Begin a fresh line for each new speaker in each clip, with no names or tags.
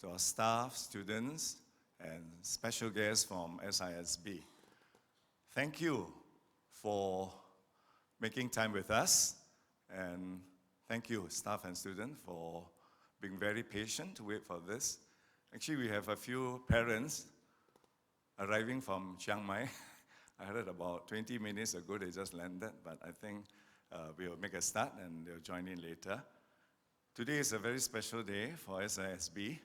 to our staff, students, and special guests from SISB. Thank you for making time with us, and thank you, staff and students, for being very patient to wait for this. Actually, we have a few parents arriving from Chiang Mai. I heard about 20 minutes ago they just landed, but I think we'll make a start and they'll join in later. Today is a very special day for SISB.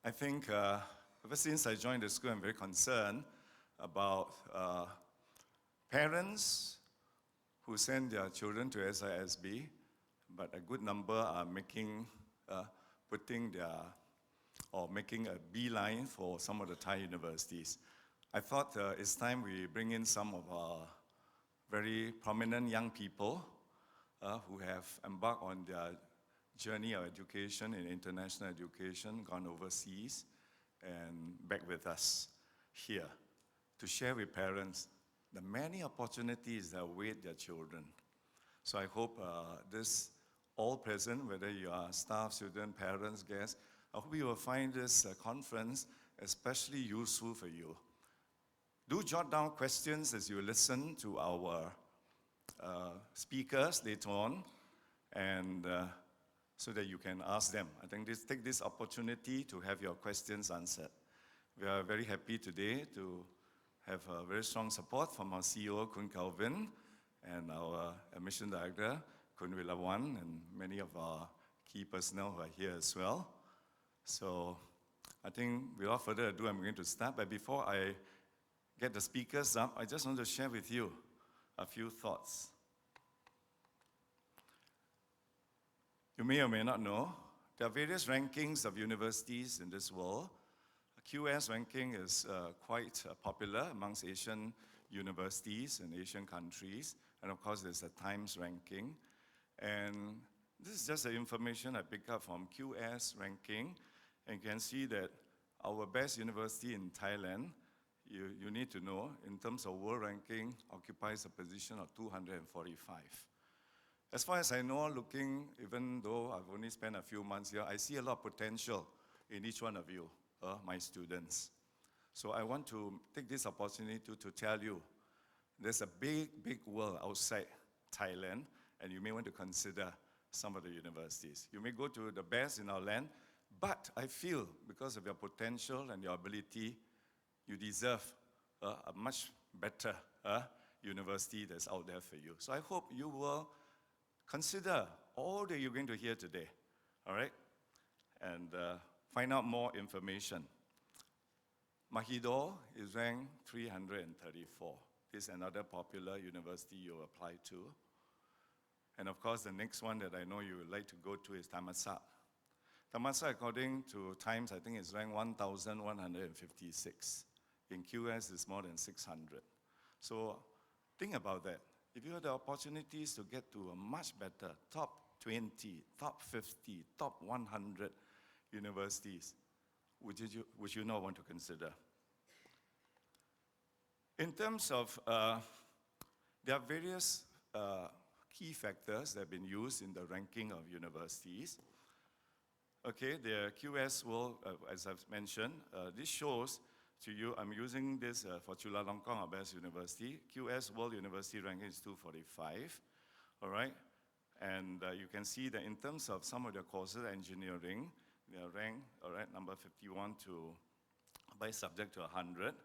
I think ever since I joined the school, I'm very concerned about parents who send their children to SISB, but a good number are making a beeline for some of the Thai universities. I thought it's time we bring in some of our very prominent young people who have embarked on their journey of education in international education, gone overseas, and back with us here to share with parents the many opportunities that await their children. So I hope this all present, whether you are staff, student, parents, guests, I hope you will find this conference especially useful for you. Do jot down questions as you listen to our speakers later on, and so that you can ask them. I think take this opportunity to have your questions answered. We are very happy today to have a very strong support from our CEO, Kun Calvin, and our admission director, Kun Wilawan, and many of our key personnel who are here as well. So I think without further ado, I'm going to start. But before I get the speakers up, I just want to share with you a few thoughts. You may or may not know, there are various rankings of universities in this world. QS ranking is quite popular amongst Asian universities and Asian countries. And of course, there's a Times ranking. And this is just the information I picked up from QS ranking. And you can see that our best university in Thailand, you need to know, in terms of world ranking, occupies a position of 245. As far as I know, looking, even though I've only spent a few months here, I see a lot of potential in each one of you, my students. So I want to take this opportunity to tell you, there's a big, big world outside Thailand, and you may want to consider some of the universities. You may go to the best in our land, but I feel because of your potential and your ability, you deserve a much better university that's out there for you. So I hope you will consider all that you're going to hear today, all right? And find out more information. Mahidol is ranked 334. This is another popular university you apply to. And of course, the next one that I know you would like to go to is Thammasat. Thammasat, according to Times, I think is ranked 1,156. In QS, it's more than 600. So think about that. If you have the opportunities to get to a much better top 20, top 50, top 100 universities, would you not want to consider? In terms of, there are various key factors that have been used in the ranking of universities. Okay, the QS World, as I've mentioned, this shows to you, I'm using this for Chulalongkorn, our best university. QS World University ranking is 245, all right? And you can see that in terms of some of the courses, engineering, they are ranked, all right, number 51 by subject to 100.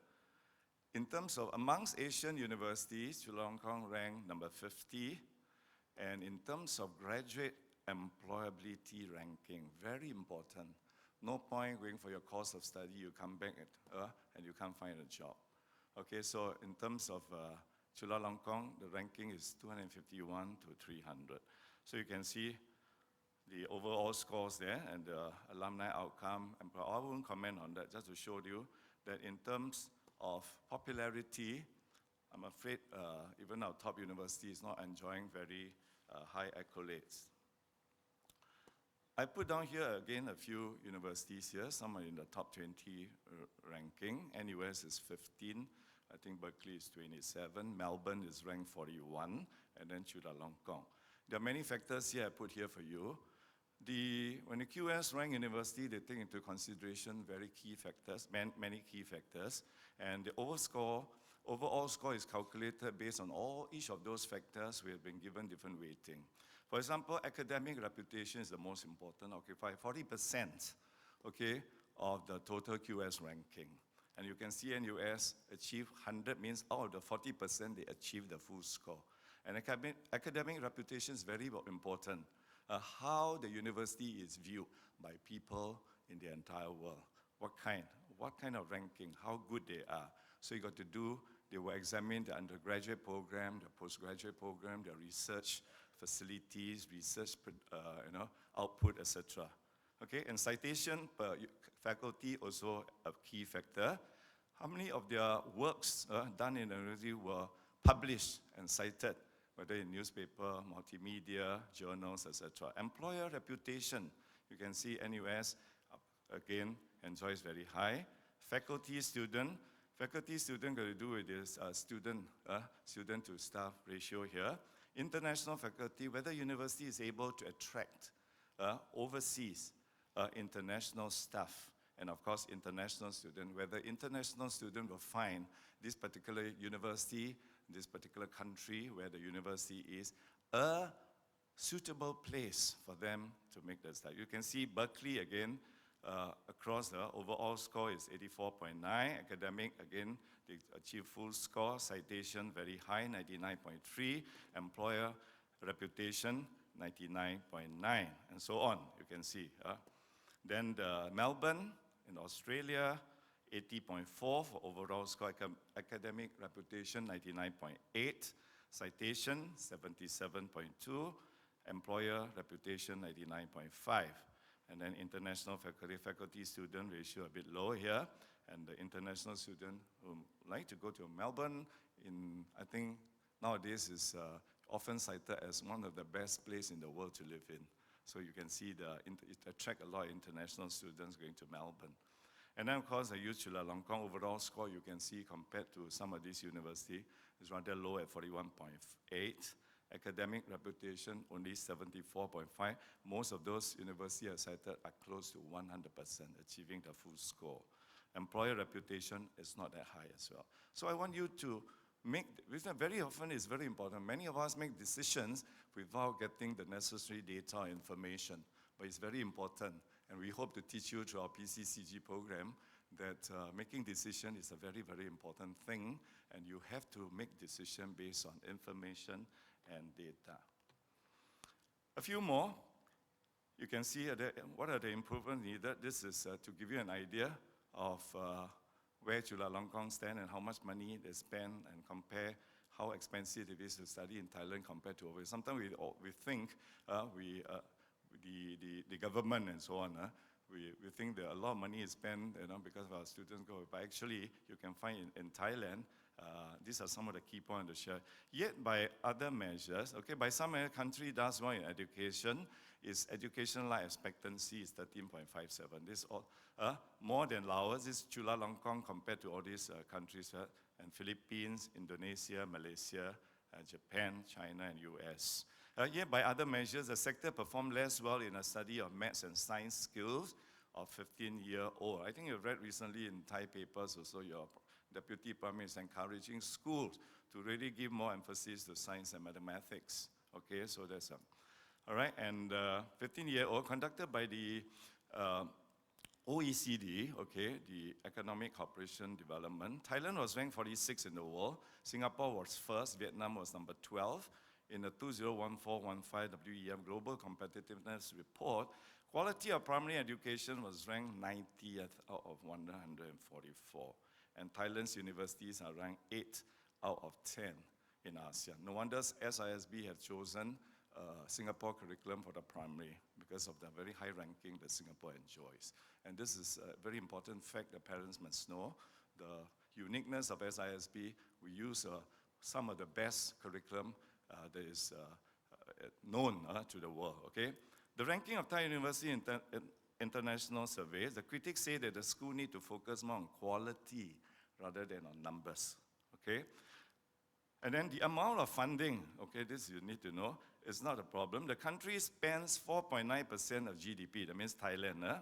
In terms of amongst Asian universities, Chulalongkorn ranked number 50. And in terms of graduate employability ranking, very important. No point going for your course of study, you come back and you can't find a job. Okay, so in terms of Chulalongkorn, the ranking is 251 to 300. So you can see the overall scores there and the alumni outcome. And I won't comment on that, just to show you that in terms of popularity, I'm afraid even our top university is not enjoying very high accolades. I put down here again a few universities here. Some are in the top 20 ranking. NUS is 15. I think Berkeley is 27. Melbourne is ranked 41. And then Chulalongkorn. There are many factors here I put here for you. when the QS rank university, they take into consideration very key factors, many key factors, and the overall score is calculated based on each of those factors. We have been given different weighting. For example, academic reputation is the most important, okay, 40%, okay, of the total QS ranking. And you can see NUS achieve 100, means out of the 40%, they achieve the full score. And academic reputation is very important. How the university is viewed by people in the entire world. What kind of ranking, how good they are. So you got to do, they will examine the undergraduate program, the postgraduate program, the research facilities, research output, etc. Okay, and citation per faculty also a key factor. How many of their works done in the university were published and cited, whether in newspaper, multimedia, journals, etc. Employer reputation, you can see NUS, again, enjoys very high. Faculty student got to do with this student to staff ratio here. International faculty, whether university is able to attract overseas international staff, and of course international student, whether international student will find this particular university, this particular country where the university is, a suitable place for them to make that study. You can see Berkeley again, across the overall score is 84.9. Academic, again, they achieve full score. Citation, very high, 99.3. Employer reputation, 99.9, and so on, you can see. Then the Melbourne in Australia, 80.4 for overall score. Academic reputation, 99.8. Citation, 77.2. Employer reputation, 99.5. And then international faculty student ratio a bit low here. And the international student who like to go to Melbourne, I think nowadays is often cited as one of the best places in the world to live in. So you can see it attracts a lot of international students going to Melbourne. And then of course the UCHULA Chulalongkorn overall score you can see compared to some of these universities is rather low at 41.8. Academic reputation only 74.5. Most of those universities I cited are close to 100%, achieving the full score. Employer reputation is not that high as well. So I want you to very often it's very important. Many of us make decisions without getting the necessary data or information, but it's very important. And we hope to teach you through our PCCG program that making decision is a very, very important thing, and you have to make decision based on information and data. A few more. You can see what are the improvements needed. This is to give you an idea of where Chulalongkorn stand and how much money they spend, and compare how expensive it is to study in Thailand compared to overseas. Sometimes we think the government and so on, we think that a lot of money is spent because our students go, but actually you can find in Thailand, these are some of the key points to share. Yet by other measures, okay, by some other country does well in education, its education life expectancy is 13.57. This all, more than Laos, this Chulalongkorn compared to all these countries, and Philippines, Indonesia, Malaysia, Japan, China, and US. Yet by other measures, the sector performed less well in a study of maths and science skills of 15-year-old. I think you've read recently in Thai papers also, your Deputy Prime Minister is encouraging schools to really give more emphasis to science and mathematics. Okay, so that's all right, and 15-year-old conducted by the OECD, okay, the Economic Cooperation Development. Thailand was ranked 46 in the world. Singapore was first. Vietnam was number 12. In the 2014-15 WEF Global Competitiveness Report, quality of primary education was ranked 90th out of 144. And Thailand's universities are ranked 8 out of 10 in ASEAN. No wonder SISB have chosen Singapore curriculum for the primary because of the very high ranking that Singapore enjoys. And this is a very important fact that parents must know. The uniqueness of SISB, we use some of the best curriculum that is known to the world, okay? The ranking of Thai University in international surveys, the critics say that the school need to focus more on quality rather than on numbers, okay? And then the amount of funding, okay, this you need to know, it's not a problem. The country spends 4.9% of GDP, that means Thailand,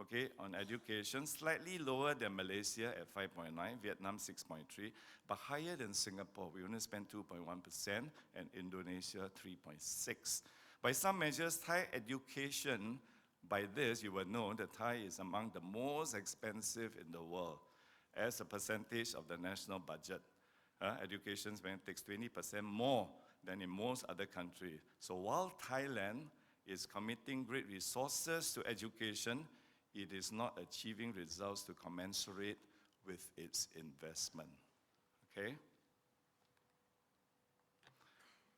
okay, on education, slightly lower than Malaysia at 5.9, Vietnam 6.3, but higher than Singapore. We only spend 2.1%, and Indonesia 3.6. By some measures, Thai education, by this you will know that Thai is among the most expensive in the world as a percentage of the national budget. Education spending takes 20% more than in most other countries. So while Thailand is committing great resources to education, it is not achieving results to commensurate with its investment. Okay?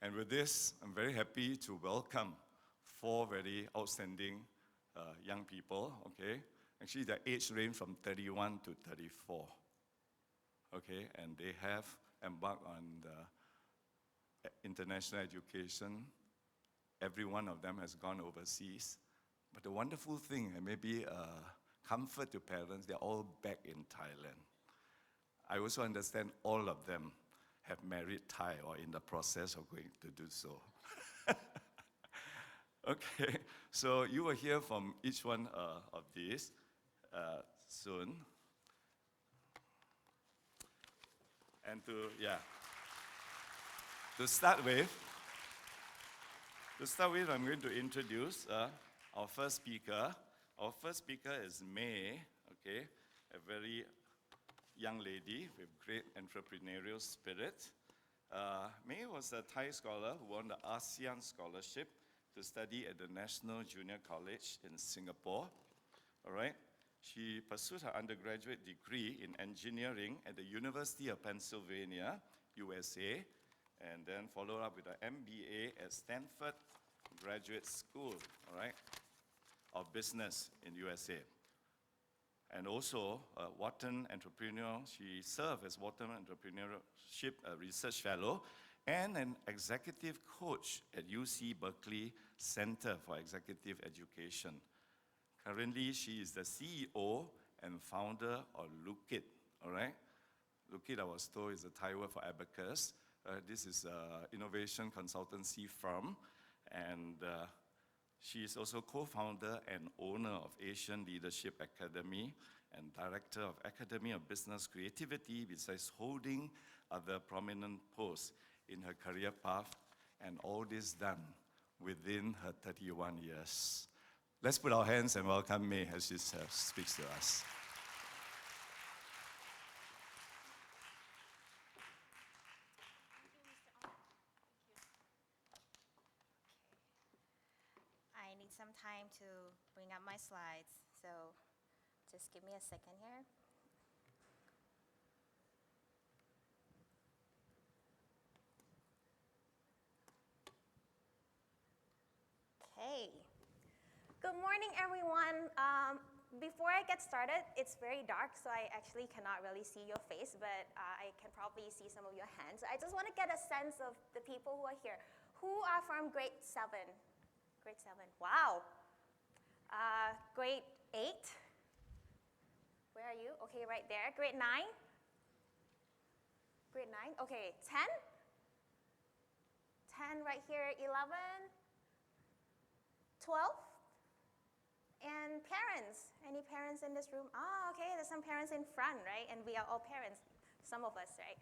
And with this, I'm very happy to welcome 4 very outstanding young people, okay? Actually, their age range from 31 to 34, okay? And they have embarked on the international education. Every one of them has gone overseas. But the wonderful thing, and maybe comfort to parents, they're all back in Thailand. I also understand all of them have married Thai or in the process of going to do so. Okay, so you will hear from each one of these soon. And to start with, I'm going to introduce our first speaker. Our first speaker is May, okay, a very young lady with great entrepreneurial spirit. May was a Thai scholar who won the ASEAN Scholarship to study at the National Junior College in Singapore. All right. She pursued her undergraduate degree in engineering at the University of Pennsylvania, USA, and then followed up with an MBA at Stanford Graduate School, all right, of Business in USA. And also, Wharton Entrepreneur, she served as Wharton Entrepreneurship Research Fellow and an executive coach at UC Berkeley Center for Executive Education. Currently, she is the CEO and founder of Lookit, all right? Lookit, I was told, is a Thai word for abacus. This is an innovation consultancy firm, and she is also co-founder and owner of Asian Leadership Academy and director of Academy of Business Creativity, besides holding other prominent posts in her career path, and all this done within her 31 years. Let's put our hands and welcome May as she speaks to us.
I need some time to bring up my slides, so just give me a second here. Okay. Good morning, everyone. Before I get started, it's very dark, so I actually cannot really see your face, but I can probably see some of your hands. I just want to get a sense of the people who are here. Who are from grade 7? Grade 7, wow. Grade 8? Where are you? Okay, right there. Grade 9? Grade 9, okay. 10? 10 right here. 11? 12? And parents, any parents in this room? Oh, okay, there's some parents in front, right? And we are all parents, some of us, right?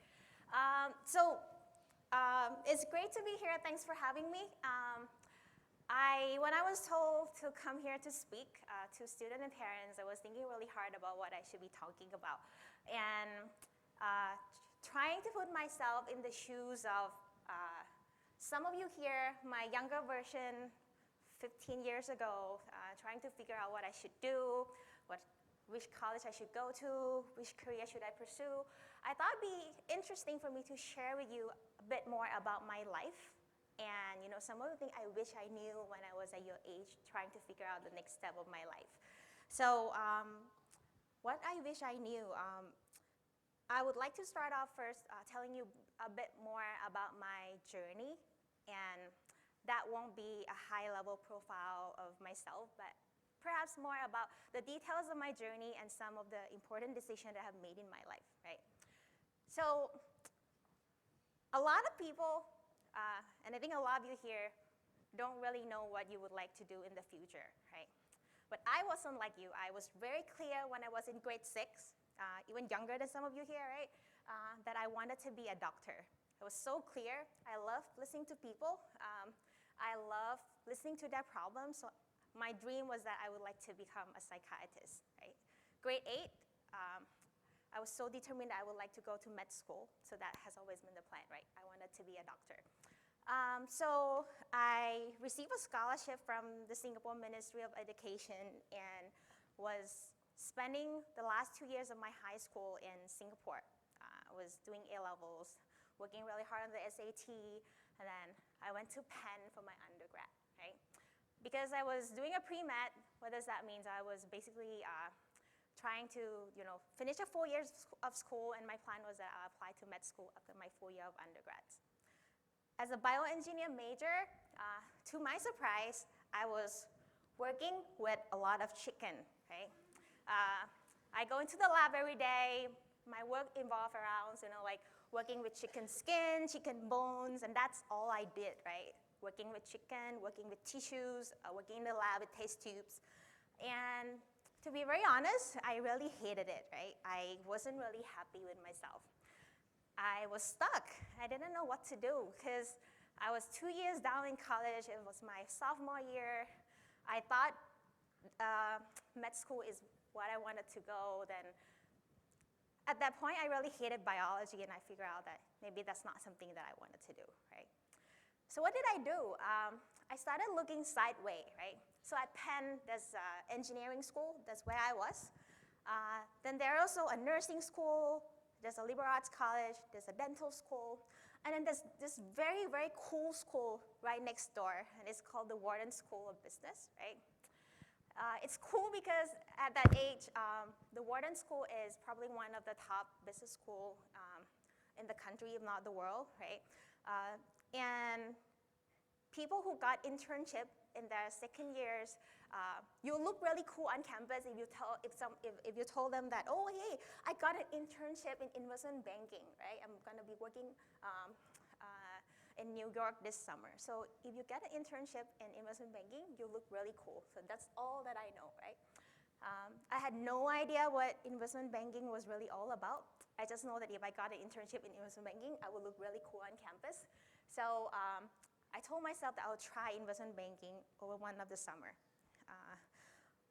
It's great to be here. Thanks for having me. When I was told to come here to speak to students and parents, I was thinking really hard about what I should be talking about. And trying to put myself in the shoes of some of you here, my younger version, 15 years ago, trying to figure out what I should do, which college I should go to, which career should I pursue. I thought it'd be interesting for me to share with you a bit more about my life and some of the things I wish I knew when I was at your age, trying to figure out the next step of my life. So what I wish I knew, I would like to start off first telling you a bit more about my journey, and that won't be a high-level profile of myself, but perhaps more about the details of my journey and some of the important decisions that I have made in my life, right? So a lot of people, and I think a lot of you here don't really know what you would like to do in the future, right? But I wasn't like you. I was very clear when I was in grade 6, even younger than some of you here, right? That I wanted to be a doctor. It was so clear. I love listening to people. I love listening to their problems. So my dream was that I would like to become a psychiatrist, right? Grade 8, I was so determined that I would like to go to med school. So that has always been the plan, right? I wanted to be a doctor. So I received a scholarship from the Singapore Ministry of Education and was spending the last 2 years of my high school in Singapore. I was doing A-levels, working really hard on the SAT, and then I went to Penn for my undergrad, right? Because I was doing a pre-med, what does that mean? I was basically trying to, finish a 4 years of school, and my plan was that I'll apply to med school after my 4 year of undergrads. As a bioengineer major, to my surprise, I was working with a lot of chicken, right? I go into the lab every day. My work involved around, like working with chicken skin, chicken bones, and that's all I did, right? Working with chicken, working with tissues, working in the lab with test tubes. And to be very honest, I really hated it, right? I wasn't really happy with myself. I was stuck. I didn't know what to do because I was 2 years down in college. It was my sophomore year. I thought med school is what I wanted to go. Then at that point, I really hated biology, and I figured out that maybe that's not something that I wanted to do, right? So what did I do? I started looking sideways, right? So at Penn, there's engineering school. That's where I was. Then there's also a nursing school. There's a liberal arts college. There's a dental school. And then there's this very, very cool school right next door, and it's called the Wharton School of Business, right? It's cool because at that age, the Wharton School is probably one of the top business schools in the country, if not the world, right? And people who got internship in their second years, you look really cool on campus if you told them that, oh, hey, I got an internship in investment banking, right? I'm going to be working in New York this summer. So if you get an internship in investment banking, you look really cool. So that's all that I know, right? I had no idea what investment banking was really all about. I just know that if I got an internship in investment banking, I would look really cool on campus. So I told myself that I would try investment banking over one of the summer.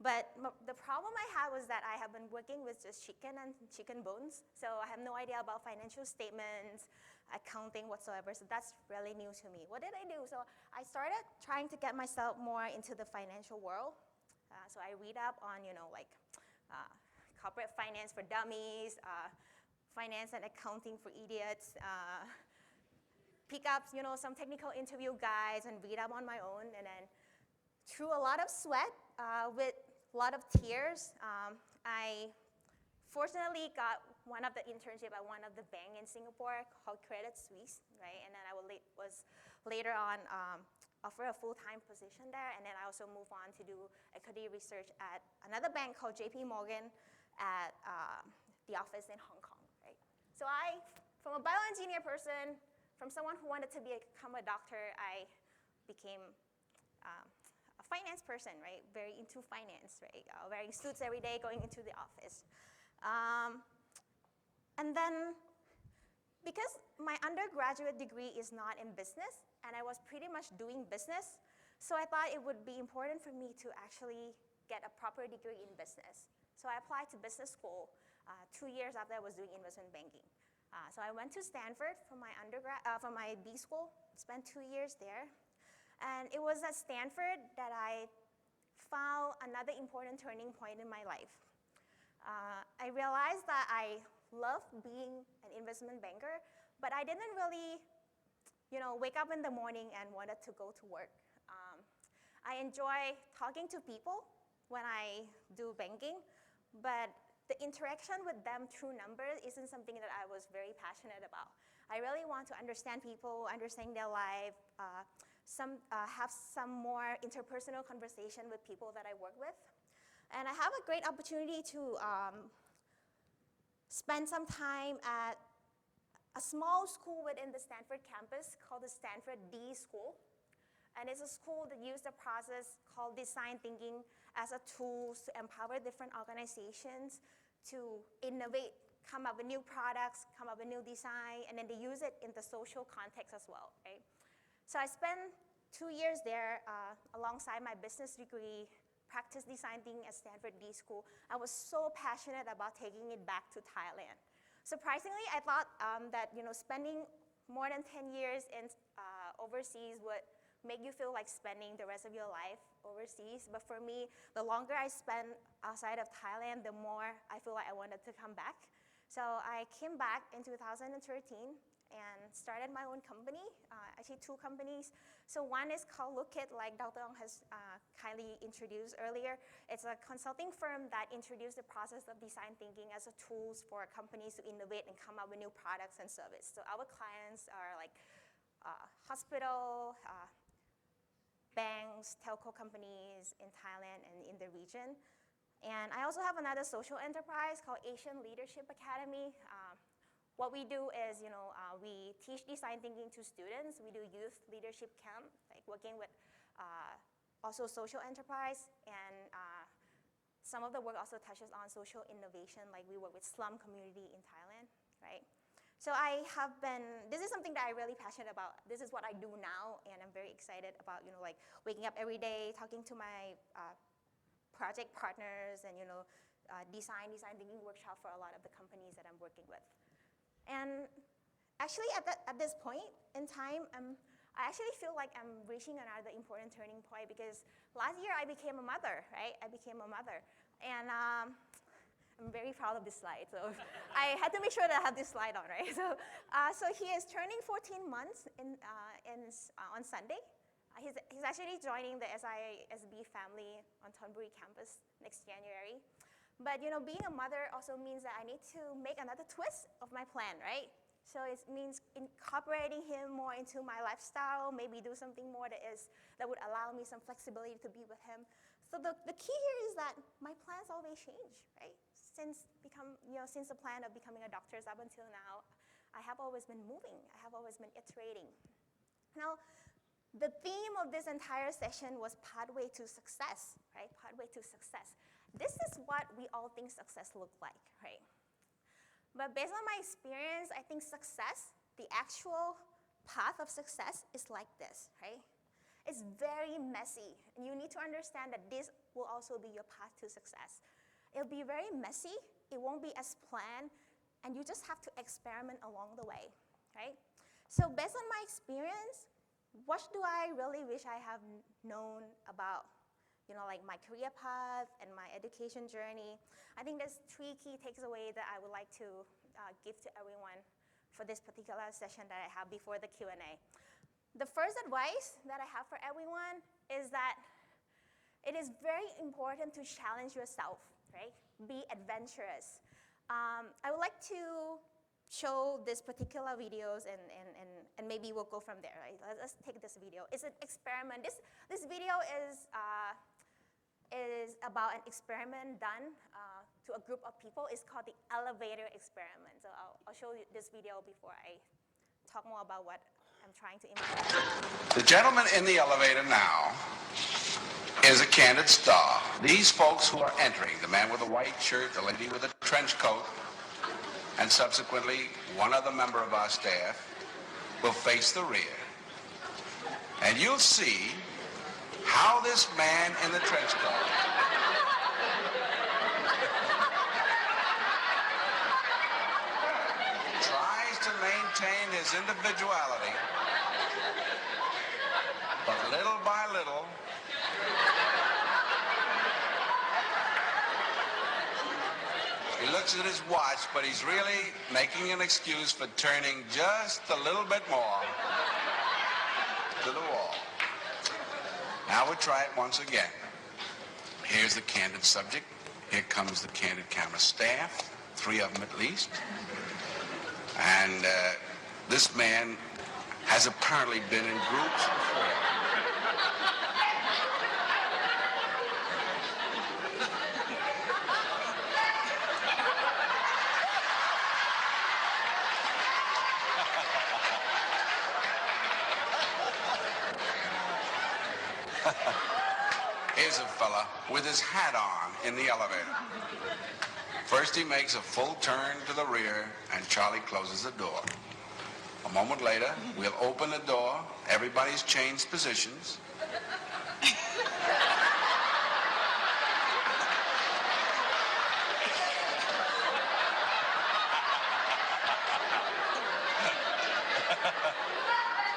But the problem I had was that I have been working with just chicken and chicken bones, so I have no idea about financial statements, accounting whatsoever, so that's really new to me. What did I do? So I started trying to get myself more into the financial world. So I read up on, corporate finance for dummies, finance and accounting for idiots, pick up, some technical interview guides and read up on my own, and then through a lot of sweat, with a lot of tears, I fortunately got one of the internship at one of the bank in Singapore called Credit Suisse, right? And then I was later on offered a full-time position there, and then I also moved on to do equity research at another bank called JP Morgan at the office in Hong Kong, right? So from a bioengineer person, from someone who wanted to become a doctor, I became a finance person, right? Very into finance, right? Wearing suits every day, going into the office. And then, because my undergraduate degree is not in business, and I was pretty much doing business, so I thought it would be important for me to actually get a proper degree in business. So I applied to business school 2 years after I was doing investment banking. So I went to Stanford for my for my B school, spent 2 years there. And it was at Stanford that I found another important turning point in my life. I realized that I loved being an investment banker, but I didn't really, wake up in the morning and wanted to go to work. I enjoy talking to people when I do banking, but the interaction with them through numbers isn't something that I was very passionate about. I really want to understand people, understand their life, have some more interpersonal conversation with people that I work with. And I have a great opportunity to spend some time at a small school within the Stanford campus called the Stanford D School. And it's a school that uses the process called design thinking as a tool to empower different organizations to innovate, come up with new products, come up with new design, and then they use it in the social context as well, right? So I spent 2 years there alongside my business degree, practice design thinking at Stanford D School. I was so passionate about taking it back to Thailand. Surprisingly, I thought that spending more than 10 years in overseas would make you feel like spending the rest of your life overseas. But for me, the longer I spend outside of Thailand, the more I feel like I wanted to come back. So I came back in 2013 and started my own company, actually 2 companies. So one is called Lookit, like Dr. Ong has kindly introduced earlier. It's a consulting firm that introduced the process of design thinking as a tool for companies to innovate and come up with new products and services. So our clients are like hospital, banks, telco companies in Thailand and in the region. And I also have another social enterprise called Asian Leadership Academy. What we do is, we teach design thinking to students. We do youth leadership camp, like working with also social enterprise. And some of the work also touches on social innovation, like we work with slum community in Thailand, right? So this is something that I'm really passionate about. This is what I do now, and I'm very excited about, like waking up every day, talking to my project partners, and design thinking workshop for a lot of the companies that I'm working with. And actually, at this point in time, I actually feel like I'm reaching another important turning point because last year I became a mother, right? I became a mother, and I'm very proud of this slide. So I had to make sure that I have this slide on, right? So he is turning 14 months on Sunday. He's actually joining the SISB family on Thonburi campus next January. But being a mother also means that I need to make another twist of my plan, right? So it means incorporating him more into my lifestyle, maybe do something more that would allow me some flexibility to be with him. So the key here is that my plans always change, right? Since the plan of becoming a doctor up until now, I have always been moving. I have always been iterating. Now, the theme of this entire session was pathway to success, right? Pathway to success. This is what we all think success looks like, right? But based on my experience, I think success, the actual path of success is like this, right? It's very messy, and you need to understand that this will also be your path to success. It'll be very messy, it won't be as planned, and you just have to experiment along the way, right? So based on my experience, what do I really wish I have known about, like my career path and my education journey? I think there's 3 key takeaways that I would like to give to everyone for this particular session that I have before the Q&A. The first advice that I have for everyone is that it is very important to challenge yourself, right? Be adventurous. I would like to show this particular videos and maybe we'll go from there, right? Let's take this video. It's an experiment. This video is about an experiment done to a group of people. It's called the elevator experiment. So I'll show you this video before I talk more about what I'm trying to implement.
The gentleman in the elevator now is a candid star. These folks who are entering, the man with the white shirt, the lady with the trench coat, and subsequently one other member of our staff will face the rear. And you'll see how this man in the trench coat tries to maintain his individuality, but little by little, he looks at his watch, but he's really making an excuse for turning just a little bit more to the wall. Now we'll try it once again. Here's the candid subject. Here comes the candid camera staff, 3 of them at least. And this man has apparently been in groups before. here's a fella with his hat on in the elevator. First he makes a full turn to the rear and Charlie closes the door. A moment later, we'll open the door, everybody's changed positions.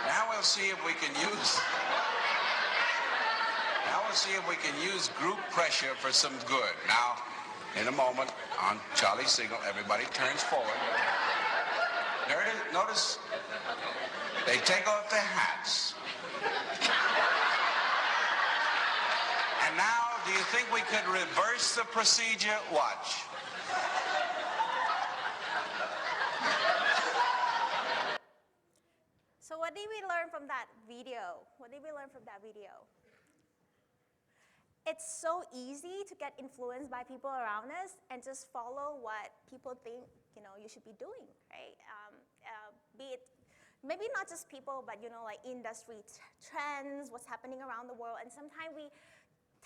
Now we'll see if we can use group pressure for some good. Now, in a moment, on Charlie's signal, everybody turns forward. Notice they take off their hats. And now, do you think we could reverse the procedure? Watch.
So what did we learn from that video? It's so easy to get influenced by people around us and just follow what people think, you should be doing, right? Be it, maybe not just people, but, like industry trends, what's happening around the world. And sometimes we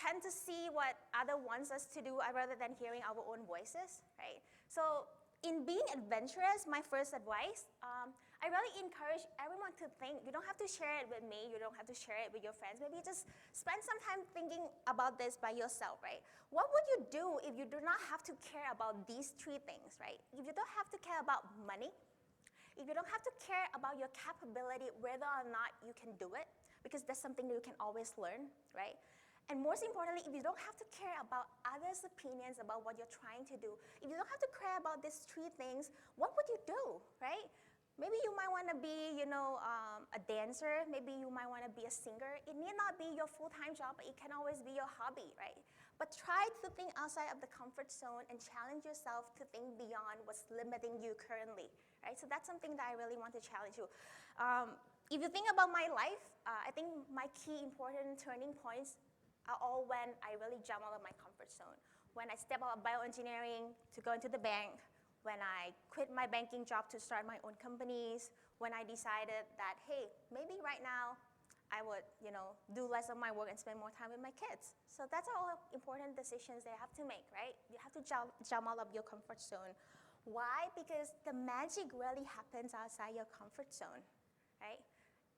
tend to see what other wants us to do rather than hearing our own voices, right? So in being adventurous, my first advice, I really encourage everyone to think. You don't have to share it with me. You don't have to share it with your friends. Maybe just spend some time thinking about this by yourself, right? What would you do if you do not have to care about these three things, right? If you don't have to care about money, if you don't have to care about your capability, whether or not you can do it, because that's something that you can always learn, right? And most importantly, if you don't have to care about others' opinions about what you're trying to do, if you don't have to care about these three things, what would you do, right? Maybe you might want to be, a dancer. Maybe you might want to be a singer. It need not be your full-time job, but it can always be your hobby, right? But try to think outside of the comfort zone and challenge yourself to think beyond what's limiting you currently, right? So that's something that I really want to challenge you. If you think about my life, I think my key important turning points are all when I really jump out of my comfort zone. When I step out of bioengineering to go into the bank, when I quit my banking job to start my own companies, when I decided that, hey, maybe right now I would, do less of my work and spend more time with my kids. So that's all important decisions they have to make, right? You have to jump out of your comfort zone. Why? Because the magic really happens outside your comfort zone, right?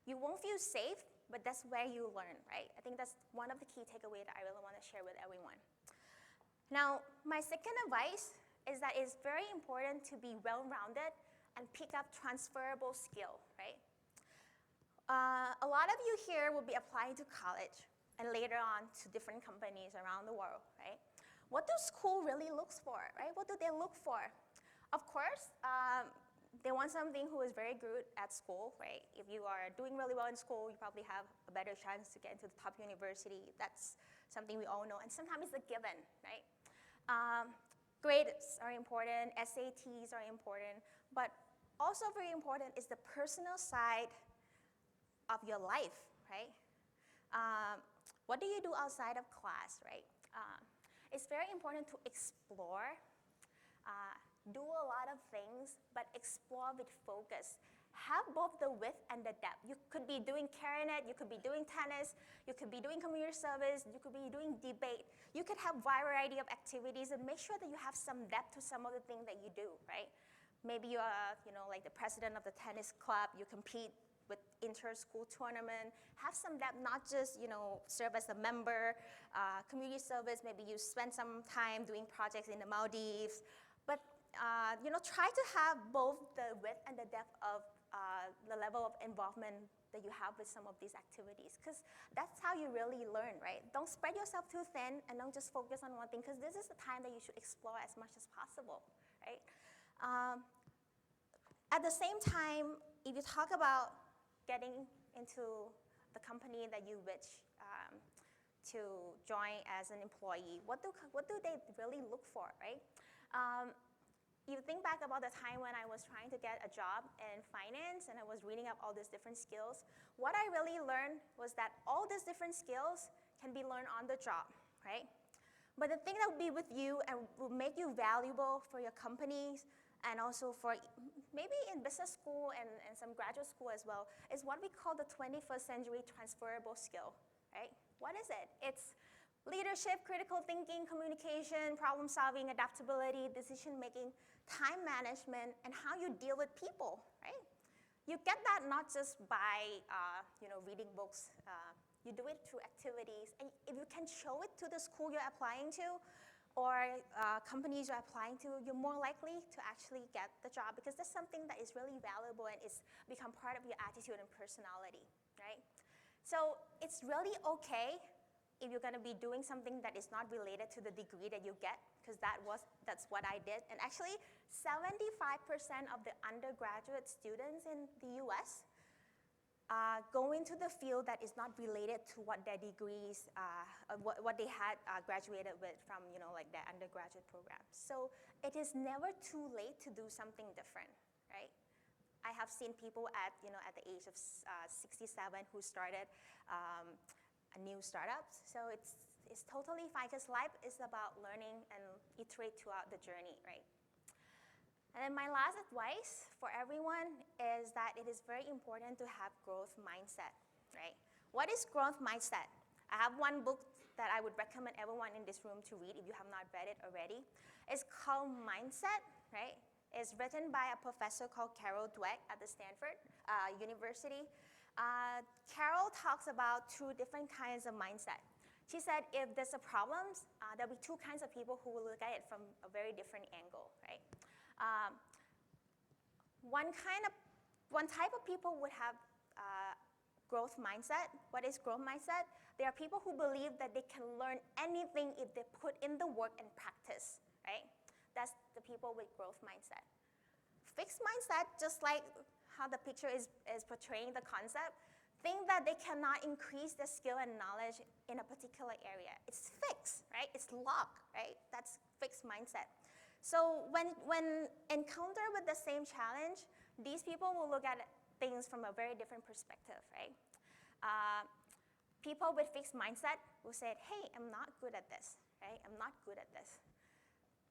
You won't feel safe, but that's where you learn, right? I think that's one of the key takeaways that I really want to share with everyone. Now, my second advice is that it's very important to be well-rounded and pick up transferable skill, right? A lot of you here will be applying to college and later on to different companies around the world, right? What does school really look for, right? What do they look for? Of course, they want something who is very good at school, right? If you are doing really well in school, you probably have a better chance to get into the top university. That's something we all know, and sometimes it's a given, right? Grades are important, SATs are important, but also very important is the personal side of your life, right? What do you do outside of class, right? It's very important to explore, do a lot of things, but explore with focus. Have both the width and the depth. You could be doing clarinet, you could be doing tennis, you could be doing community service, you could be doing debate. You could have a variety of activities and make sure that you have some depth to some of the things that you do, right? Maybe you are, like the president of the tennis club, you compete with inter-school tournament. Have some depth, not just, serve as a member, community service, maybe you spend some time doing projects in the Maldives, but try to have both the width and the depth of the level of involvement that you have with some of these activities, because that's how you really learn, right? Don't spread yourself too thin and don't just focus on one thing, because this is the time that you should explore as much as possible, right? At the same time, if you talk about getting into the company that you wish to join as an employee, what do they really look for, right? You think back about the time when I was trying to get a job in finance and I was reading up all these different skills, what I really learned was that all these different skills can be learned on the job, right? But the thing that will be with you and will make you valuable for your companies and also for maybe in business school and some graduate school as well is what we call the 21st century transferable skill, right? What is it? It's Leadership, critical thinking, communication, problem solving, adaptability, decision making, time management, and how you deal with people, right? You get that not just by reading books. You do it through activities. And if you can show it to the school you're applying to or companies you're applying to, you're more likely to actually get the job because that's something that is really valuable and it's become part of your attitude and personality, right? So it's really okay if you're going to be doing something that is not related to the degree that you get, because that's what I did. And actually, 75% of the undergraduate students in the US go into the field that is not related to what their degrees, what they had graduated with from, like their undergraduate program. So it is never too late to do something different, right? I have seen people at the age of 67 who started new startups. So it's totally fine because life is about learning and iterate throughout the journey, right? And then my last advice for everyone is that it is very important to have growth mindset, right? What is growth mindset? I have one book that I would recommend everyone in this room to read if you have not read it already. It's called Mindset, right? It's written by a professor called Carol Dweck at the Stanford University. Carol talks about two different kinds of mindset. She said if there's a problem, there'll be two kinds of people who will look at it from a very different angle, right? One type of people would have growth mindset. What is growth mindset? They are people who believe that they can learn anything if they put in the work and practice, right? That's the people with growth mindset. Fixed mindset, just like how the picture is portraying the concept, think that they cannot increase their skill and knowledge in a particular area. It's fixed, right? It's locked, right? That's fixed mindset. So when encountered with the same challenge, these people will look at things from a very different perspective, right? People with fixed mindset will say, hey, I'm not good at this, right? I'm not good at this.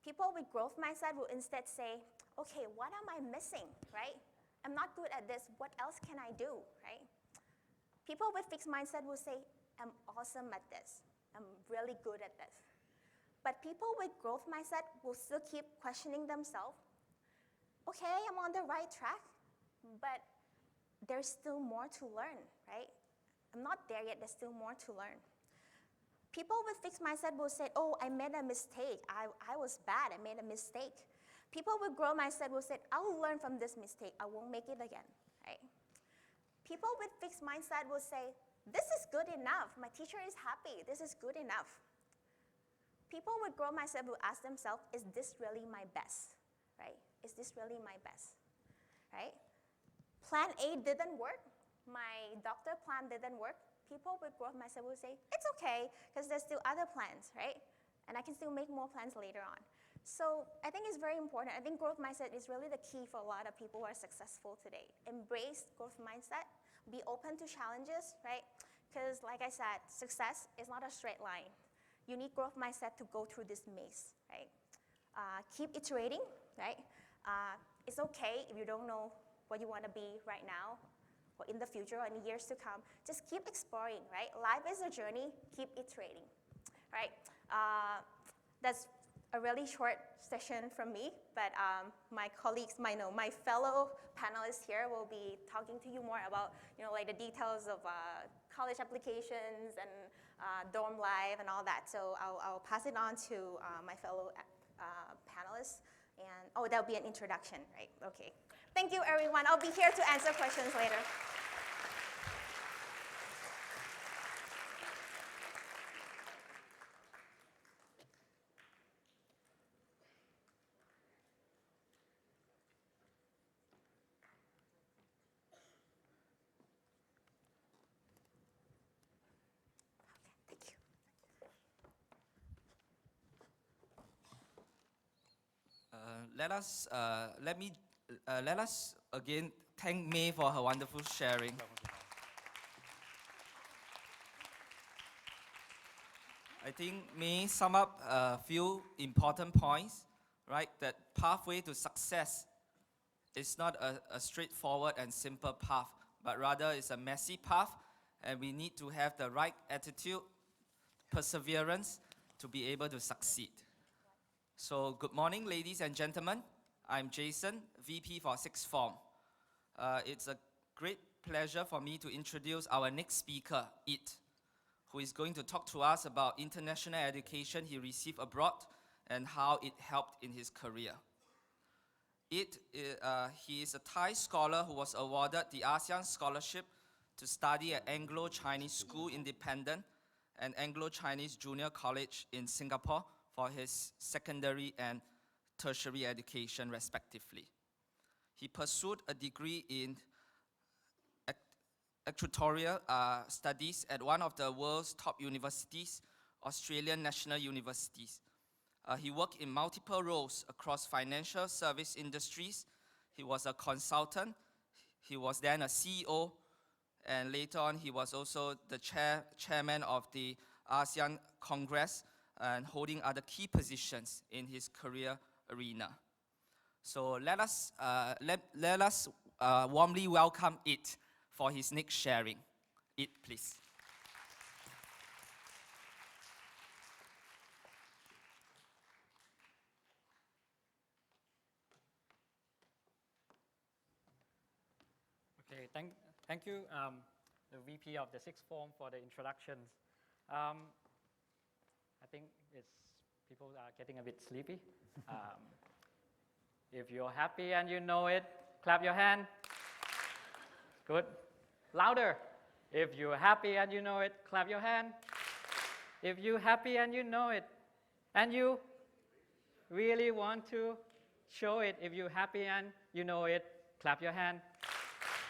People with growth mindset will instead say, okay, what am I missing, right? I'm not good at this. What else can I do, right? People with fixed mindset will say, I'm awesome at this. I'm really good at this. But people with growth mindset will still keep questioning themselves. Okay, I'm on the right track, but there's still more to learn, right? I'm not there yet. There's still more to learn. People with fixed mindset will say, oh, I made a mistake. I was bad. I made a mistake. People with growth mindset will say, I will learn from this mistake. I won't make it again, right? People with fixed mindset will say, this is good enough. My teacher is happy. This is good enough. People with growth mindset will ask themselves, is this really my best, right? Is this really my best, right? Plan A didn't work. My doctor plan didn't work. People with growth mindset will say, it's okay, because there's still other plans, right? And I can still make more plans later on. So I think it's very important. I think growth mindset is really the key for a lot of people who are successful today. Embrace growth mindset. Be open to challenges, right? Because like I said, success is not a straight line. You need growth mindset to go through this maze, right? Keep iterating, right? It's okay if you don't know what you want to be right now or in the future or in the years to come. Just keep exploring, right? Life is a journey. Keep iterating, right? That's a really short session from me, but my colleagues, my fellow panelists here will be talking to you more about, like the details of college applications and dorm life and all that. So I'll pass it on to my fellow panelists. And, that'll be an introduction, right? Okay. Thank you, everyone. I'll be here to answer questions later.
Let us again thank May for her wonderful sharing. I think May sum up a few important points, right? That pathway to success is not a straightforward and simple path, but rather it's a messy path, and we need to have the right attitude perseverance to be able to succeed. So good morning, ladies and gentlemen. I'm Jason, VP for Sixth Form. It's a great pleasure for me to introduce our next speaker, It, who is going to talk to us about international education he received abroad and how it helped in his career. He is a Thai scholar who was awarded the ASEAN Scholarship to study at Anglo-Chinese School Independent and Anglo-Chinese Junior College in Singapore for his secondary and tertiary education, respectively. He pursued a degree in actuarial studies at one of the world's top universities, Australian National Universities. He worked in multiple roles across financial service industries. He was a consultant. He was then a CEO. And later on, he was also the chairman of the ASEAN Congress and holding other key positions in his career arena. So let us warmly welcome It for his next sharing. It, please.
Okay, thank you, the VP of the Sixth Form, for the introductions. I think people are getting a bit sleepy. If you're happy and you know it, clap your hand. Good. Louder. If you're happy and you know it, clap your hand. If you're happy and you know it, and you really want to show it, if you're happy and you know it, clap your hand.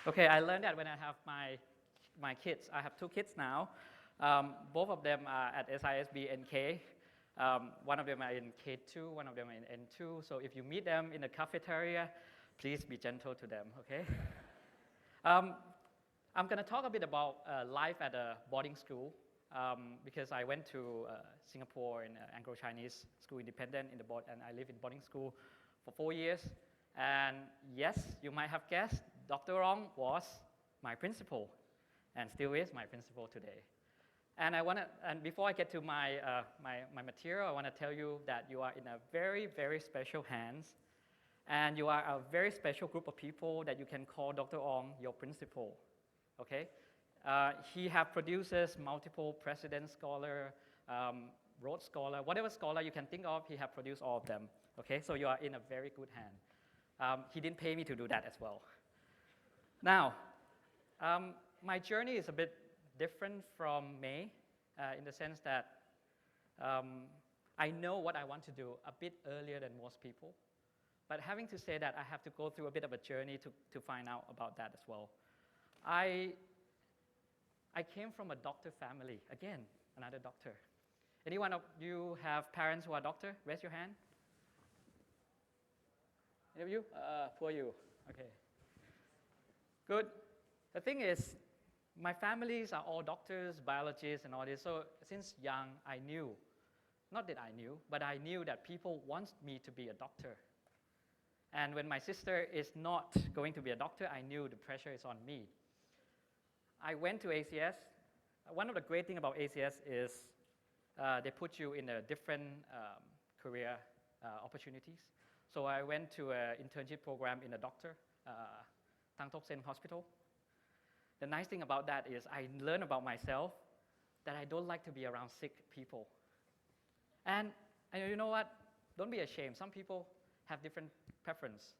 Okay, I learned that when I have my kids. I have two kids now. Both of them are at SISB NK. One of them are in K2, one of them are in N2. So if you meet them in the cafeteria, please be gentle to them, okay? I'm going to talk a bit about life at a boarding school because I went to Singapore in Anglo-Chinese School Independent and I lived in boarding school for 4 years. And yes, you might have guessed, Dr. Ong was my principal and still is my principal today. And before I get to my material, I want to tell you that you are in a very, very special hands, and you are a very special group of people that you can call Dr. Ong your principal, okay? He has produces multiple President Scholar, Rhodes Scholar, whatever scholar you can think of, he has produced all of them, okay? So you are in a very good hand. He didn't pay me to do that as well. Now, my journey is a bit different from May in the sense that I know what I want to do a bit earlier than most people. But having to say that, I have to go through a bit of a journey to find out about that as well. I came from a doctor family. Again, another doctor. Any one of you have parents who are doctor? Raise your hand. Any of you? Poor you. Okay. Good. The thing is, my families are all doctors, biologists, and all this. So since young, I knew, not that I knew, but I knew that people want me to be a doctor. And when my sister is not going to be a doctor, I knew the pressure is on me. I went to ACS. One of the great things about ACS is they put you in a different career opportunities. So I went to an internship program in a doctor, Tan Tock Seng Hospital. The nice thing about that is I learned about myself that I don't like to be around sick people. And you know what? Don't be ashamed. Some people have different preference.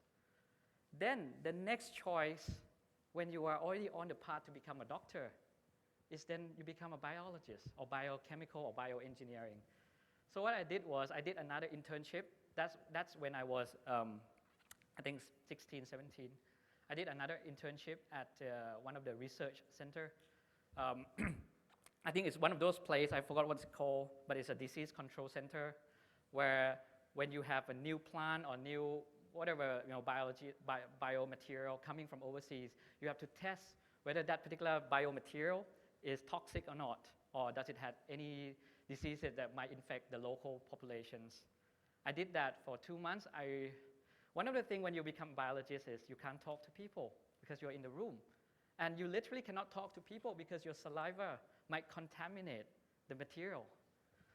Then the next choice, when you are already on the path to become a doctor, is then you become a biologist or biochemical or bioengineering. So what I did was I did another internship. That's when I was, I think, 16, 17. I did another internship at one of the research center. I think it's one of those places, I forgot what it's called, but it's a disease control center where when you have a new plant or new whatever biomaterial coming from overseas, you have to test whether that particular biomaterial is toxic or not, or does it have any diseases that might infect the local populations. I did that for 2 months. One of the things when you become a biologist is you can't talk to people because you're in the room. And you literally cannot talk to people because your saliva might contaminate the material.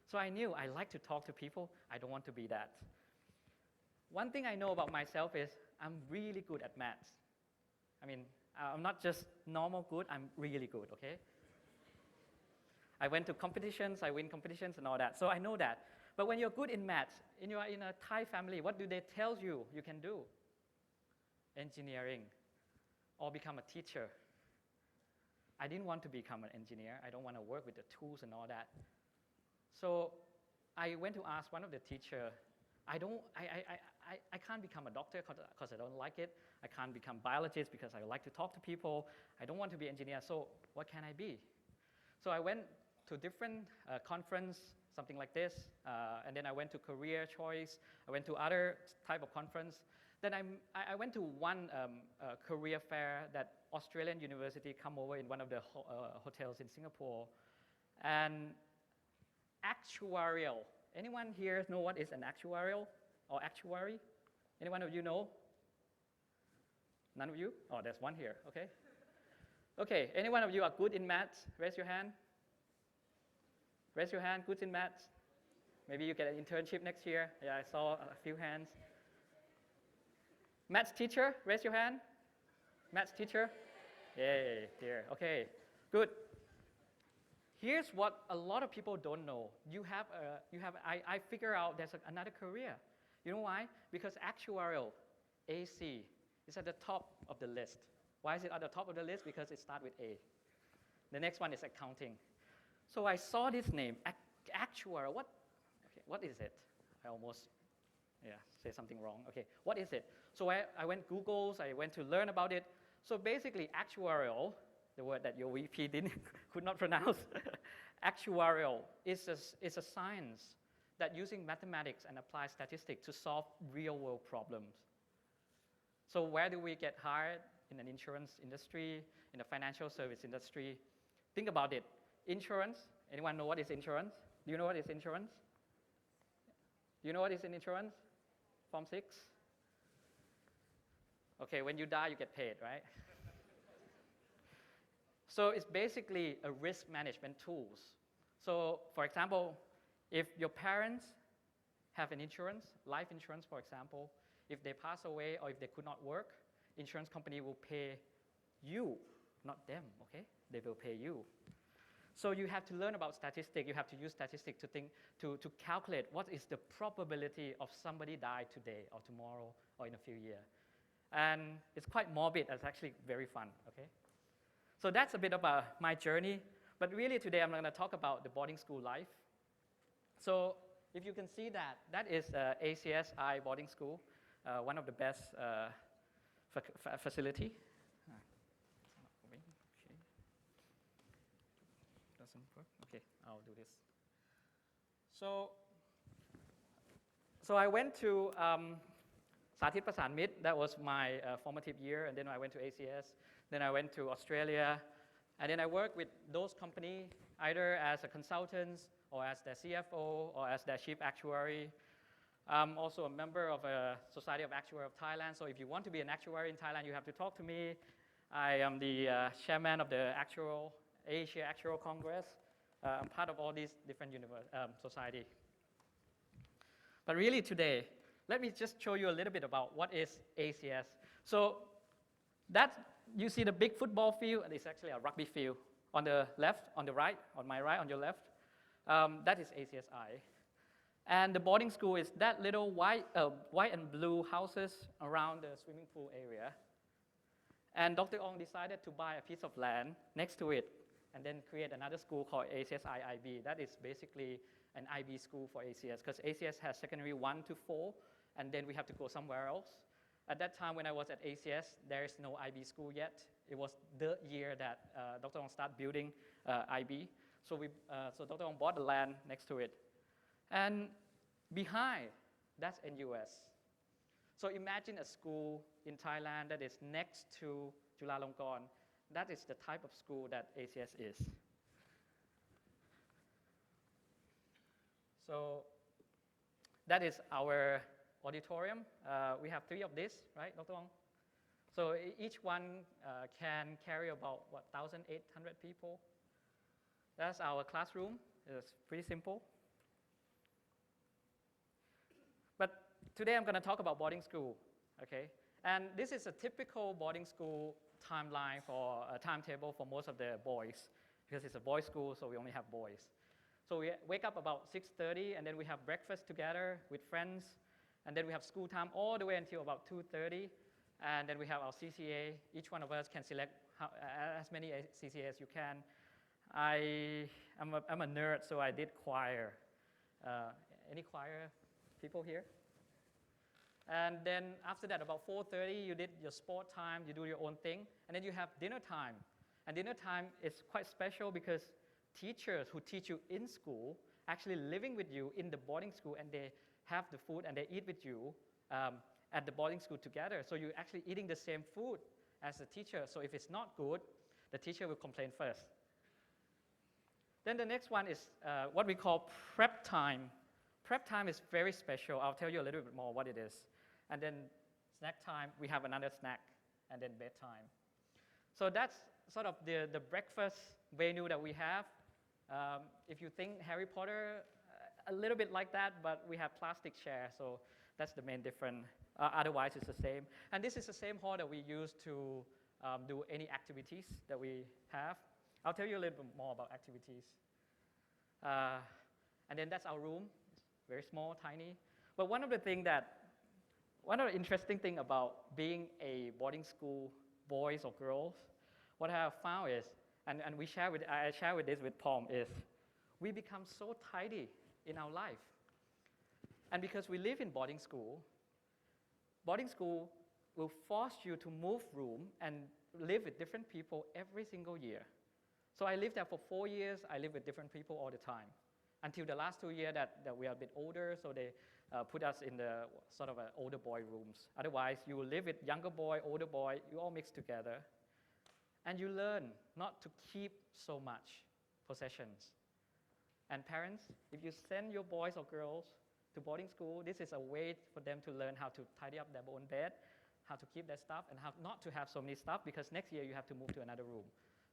So I knew I like to talk to people. I don't want to be that. One thing I know about myself is I'm really good at maths. I mean, I'm not just normal good, I'm really good, okay? I went to competitions, I win competitions and all that, so I know that. But when you're good in maths, and you are in a Thai family, what do they tell you you can do? Engineering, or become a teacher. I didn't want to become an engineer. I don't want to work with the tools and all that. So I went to ask one of the teachers, I can't become a doctor because I don't like it. I can't become biologist because I like to talk to people. I don't want to be engineer, so what can I be? So I went to different conference, something like this, and then I went to career choice. I went to other type of conference. Then I went to one career fair that Australian university come over in one of the hotels in Singapore. And actuarial, anyone here know what is an actuarial or actuary? Anyone of you know? None of you? Oh, there's one here, okay. Okay, any one of you are good in maths? Raise your hand. Raise your hand, good in maths. Maybe you get an internship next year. Yeah, I saw a few hands. Maths teacher, raise your hand. Maths teacher? Yay, here, okay, good. Here's what a lot of people don't know. I figure out there's another career. You know why? Because actuarial, AC, is at the top of the list. Why is it at the top of the list? Because it starts with A. The next one is accounting. So I saw this name, actuarial. What is it? I almost say something wrong. Okay, what is it? So I went Googles, I went to learn about it. So basically, actuarial, the word that your VP could not pronounce, actuarial is a science that using mathematics and applied statistics to solve real-world problems. So where do we get hired? In an insurance industry, in the financial service industry. Think about it. Insurance, anyone know what is insurance? Do you know what is insurance? Do you know what is in insurance? Form 6? Okay, when you die, you get paid, right? So it's basically a risk management tools. So for example, if your parents have an insurance, life insurance for example, if they pass away or if they could not work, insurance company will pay you, not them, okay? They will pay you. So you have to learn about statistics. You have to use statistics to think, to calculate what is the probability of somebody die today or tomorrow or in a few years. And it's quite morbid. It's actually very fun, okay? So that's a bit about my journey. But really today I'm going to talk about the boarding school life. So if you can see that, that is ACSI boarding school, one of the best facility. Okay. Doesn't work? Okay, I'll do this. So I went to Saathit Prasan Mit. That was my formative year, and then I went to ACS. Then I went to Australia, and then I worked with those companies either as a consultant or as their CFO or as their chief actuary. I'm also a member of a Society of Actuaries of Thailand, so if you want to be an actuary in Thailand, you have to talk to me. I am the chairman of the Asia Actuarial Congress. I'm part of all these different societies. But really today, let me just show you a little bit about what is ACS. So you see the big football field, and it's actually a rugby field. On the left, on the right, on my right, on your left, that is ACSI. And the boarding school is that little white and blue houses around the swimming pool area. And Dr. Ong decided to buy a piece of land next to it and then create another school called ACSI IB. That is basically an IB school for ACS because ACS has secondary 1 to 4, and then we have to go somewhere else. At that time when I was at ACS, there is no IB school yet. It was the year that Dr. Ong started building IB. So Dr. Ong bought the land next to it. And behind, that's NUS. So imagine a school in Thailand that is next to Chulalongkorn. That is the type of school that ACS is. So that is our auditorium. We have 3 of these, right, Dr. Ong? So each one can carry about, 1,800 people. That's our classroom. It's pretty simple. today I'm going to talk about boarding school, okay? And this is a typical boarding school timeline for a timetable for most of the boys, because it's a boys' school, so we only have boys. So we wake up about 6:30, and then we have breakfast together with friends, and then we have school time all the way until about 2:30, and then we have our CCA. Each one of us can select as many CCA as you can. I'm a nerd, so I did choir. Any choir people here? And then after that, about 4:30, you did your sport time, you do your own thing, and then you have dinner time. And dinner time is quite special because teachers who teach you in school actually living with you in the boarding school, and they have the food and they eat with you at the boarding school together. So you're actually eating the same food as the teacher. So if it's not good, the teacher will complain first. Then the next one is what we call prep time. Prep time is very special. I'll tell you a little bit more what it is. And then snack time, we have another snack, and then bedtime. So that's sort of the breakfast venue that we have. If you think Harry Potter, a little bit like that, but we have plastic chairs, so that's the main difference. Otherwise, it's the same. And this is the same hall that we use to do any activities that we have. I'll tell you a little bit more about activities. And then that's our room. It's very small, tiny. But one of the interesting thing about being a boarding school, boys or girls, what I have found is, and I share with this with Palm, is we become so tidy in our life. And because we live in boarding school will force you to move room and live with different people every single year. So I lived there for 4 years. I lived with different people all the time, until the last 2 years that we are a bit older, so they put us in the sort of older boy rooms. Otherwise, you will live with younger boy, older boy, you all mix together. And you learn not to keep so much possessions. And parents, if you send your boys or girls to boarding school, this is a way for them to learn how to tidy up their own bed, how to keep their stuff, and how not to have so many stuff, because next year you have to move to another room.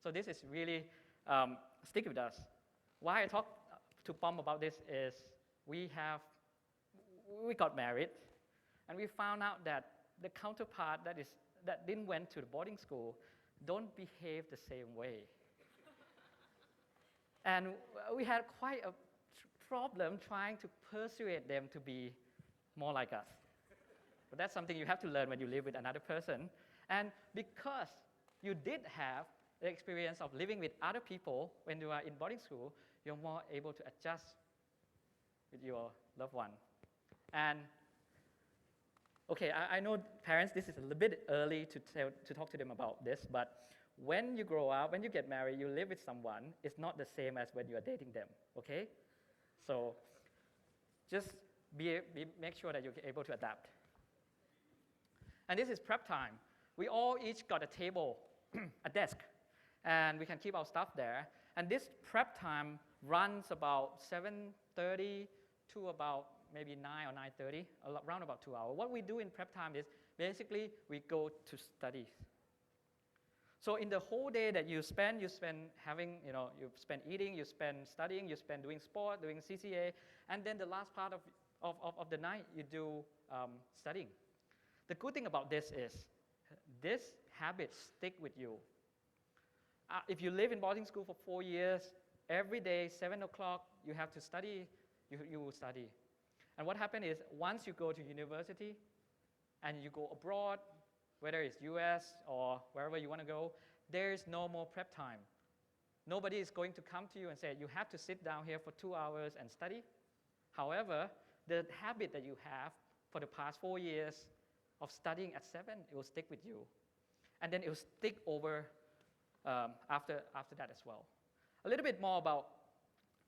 So this is really stick with us. Why I talk to Pom about this is we got married, and we found out that the counterpart that didn't went to the boarding school don't behave the same way. And we had quite a problem trying to persuade them to be more like us. But that's something you have to learn when you live with another person. And because you did have the experience of living with other people when you are in boarding school, you're more able to adjust with your loved one. And okay, I know parents, this is a little bit early to talk to them about this, but when you grow up, when you get married, you live with someone, it's not the same as when you are dating them, okay? So just make sure that you're able to adapt. And this is prep time. We all each got a table, a desk, and we can keep our stuff there. And this prep time runs about 7:30 to about maybe 9 or 9:30, around about 2 hours. What we do in prep time is basically we go to study. So in the whole day that you spend having, you spend eating, you spend studying, you spend doing sport, doing CCA, and then the last part of the night you do studying. The good thing about this is this habit stick with you. If you live in boarding school for 4 years, every day, 7 o'clock, you have to study, you will study. And what happens is, once you go to university and you go abroad, whether it's US or wherever you want to go, there is no more prep time. Nobody is going to come to you and say, you have to sit down here for 2 hours and study. However, the habit that you have for the past 4 years of studying at 7, it will stick with you. And then it will stick over after that as well. A little bit more about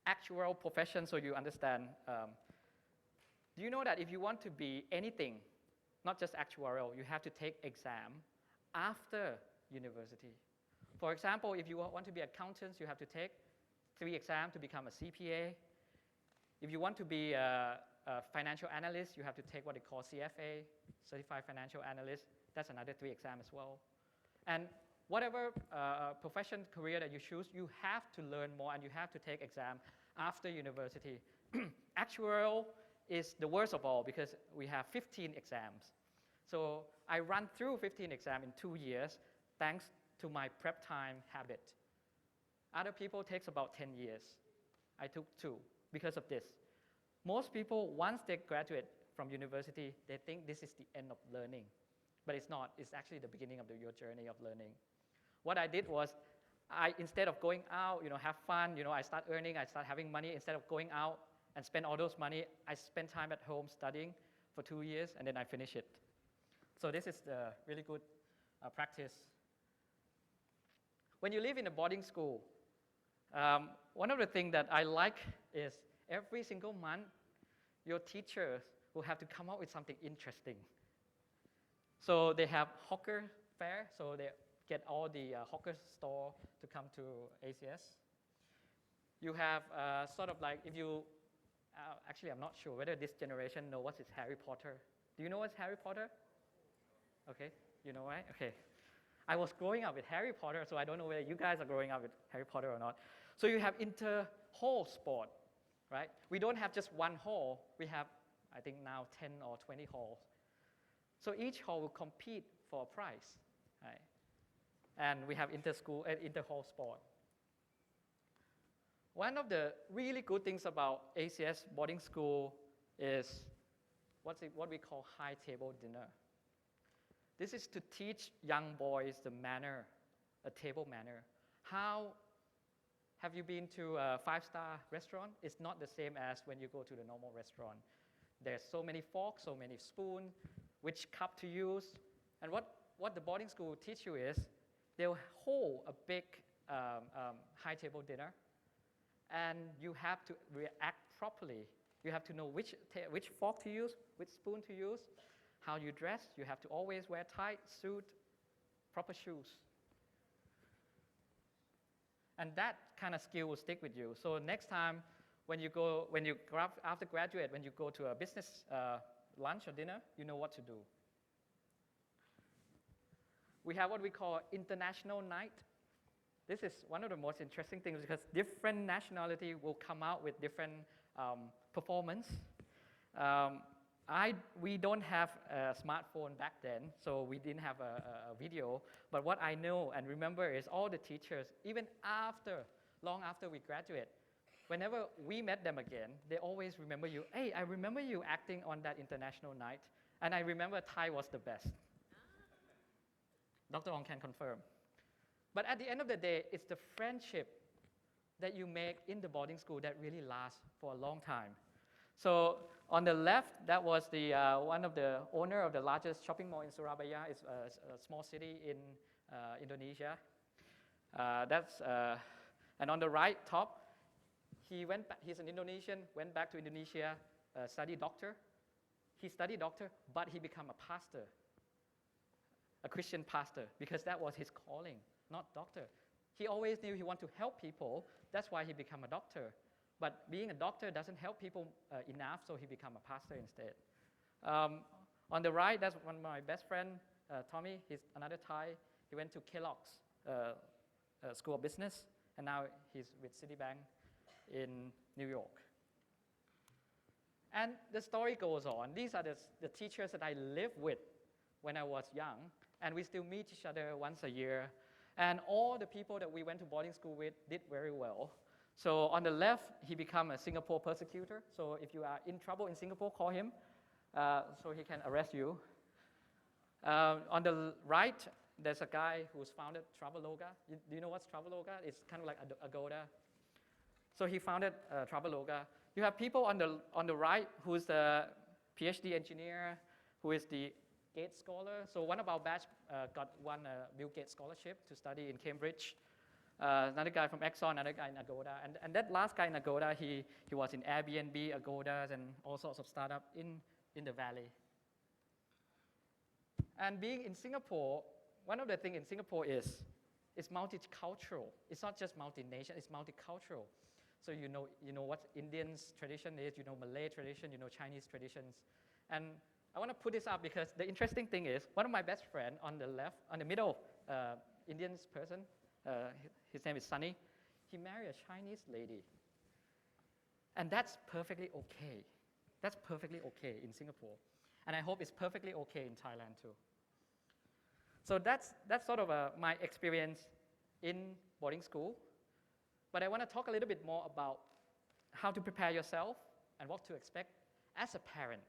actual profession so you understand. Do you know that if you want to be anything, not just actuarial, you have to take exam after university? For example, if you want to be accountants, you have to take 3 exams to become a CPA. If you want to be a financial analyst, you have to take what they call CFA, Certified Financial Analyst. That's another 3 exams as well. And whatever profession, career that you choose, you have to learn more and you have to take exam after university. Actuarial is the worst of all because we have 15 exams. So I ran through 15 exams in 2 years thanks to my prep time habit. Other people takes about 10 years. I took 2 because of this. Most people, once they graduate from university, they think this is the end of learning. But it's not. It's actually the beginning of your journey of learning. What I did was, instead of going out, have fun, I start earning, I start having money. Instead of going out and spend all those money, I spend time at home studying for 2 years, and then I finish it. So this is the really good practice. When you live in a boarding school, one of the things that I like is every single month, your teachers will have to come up with something interesting. So they have hawker fair, so they get all the hawker store to come to ACS. You have sort of like, if you, actually I'm not sure whether this generation know what is Harry Potter. Do you know what's Harry Potter? Okay, you know, right? Okay. I was growing up with Harry Potter, so I don't know whether you guys are growing up with Harry Potter or not. So you have inter-hall sport, right? We don't have just one hall. We have, I think now 10 or 20 halls. So each hall will compete for a prize, right? And we have inter-school and inter-hall sport. One of the really good things about ACS boarding school is what we call high table dinner. This is to teach young boys the manner, a table manner. How have you been to a 5-star restaurant? It's not the same as when you go to the normal restaurant. There's so many forks, so many spoons, which cup to use. And what the boarding school will teach you is they'll hold a big high table dinner, and you have to react properly. You have to know which fork to use, which spoon to use, how you dress. You have to always wear tight suit, proper shoes. And that kind of skill will stick with you. So next time after graduate, when you go to a business lunch or dinner, you know what to do. We have what we call international night. This is one of the most interesting things because different nationality will come out with different performance. We don't have a smartphone back then, so we didn't have a video. But what I know and remember is all the teachers, even long after we graduate, whenever we met them again, they always remember you. Hey, I remember you acting on that international night, and I remember Thai was the best. Dr. Ong can confirm. But at the end of the day, it's the friendship that you make in the boarding school that really lasts for a long time. So on the left, that was one of the owner of the largest shopping mall in Surabaya. It's a small city in Indonesia. And on the right top, he's an Indonesian, went back to Indonesia, studied doctor. He studied doctor, but he became a pastor, a Christian pastor, because that was his calling, not doctor. He always knew he wanted to help people. That's why he became a doctor. But being a doctor doesn't help people enough, so he became a pastor instead. On the right, that's one of my best friend, Tommy. He's another Thai. He went to Kellogg's School of Business, and now he's with Citibank in New York. And the story goes on. These are the teachers that I lived with when I was young, and we still meet each other once a year. And all the people that we went to boarding school with did very well. So on the left, he became a Singapore persecutor. So if you are in trouble in Singapore, call him so he can arrest you. On the right, there's a guy who's founded Traveloka. Do you know what's Traveloka? It's kind of like Agoda. So he founded Traveloka. You have people on the right who's the PhD engineer, who is the Gates Scholar. So one of our batch won a Bill Gates scholarship to study in Cambridge. Another guy from Exxon, another guy in Agoda. And that last guy in Agoda, he was in Airbnb, Agoda, and all sorts of startups in the valley. And being in Singapore, one of the things in Singapore is it's multicultural. It's not just multinational, it's multicultural. So you know what Indian's tradition is, you know Malay tradition, you know Chinese traditions. And I want to put this up because the interesting thing is, one of my best friends on the left, on the middle, Indian person, his name is Sunny, he married a Chinese lady. And that's perfectly okay. That's perfectly okay in Singapore. And I hope it's perfectly okay in Thailand too. So that's sort of my experience in boarding school. But I want to talk a little bit more about how to prepare yourself and what to expect as a parent.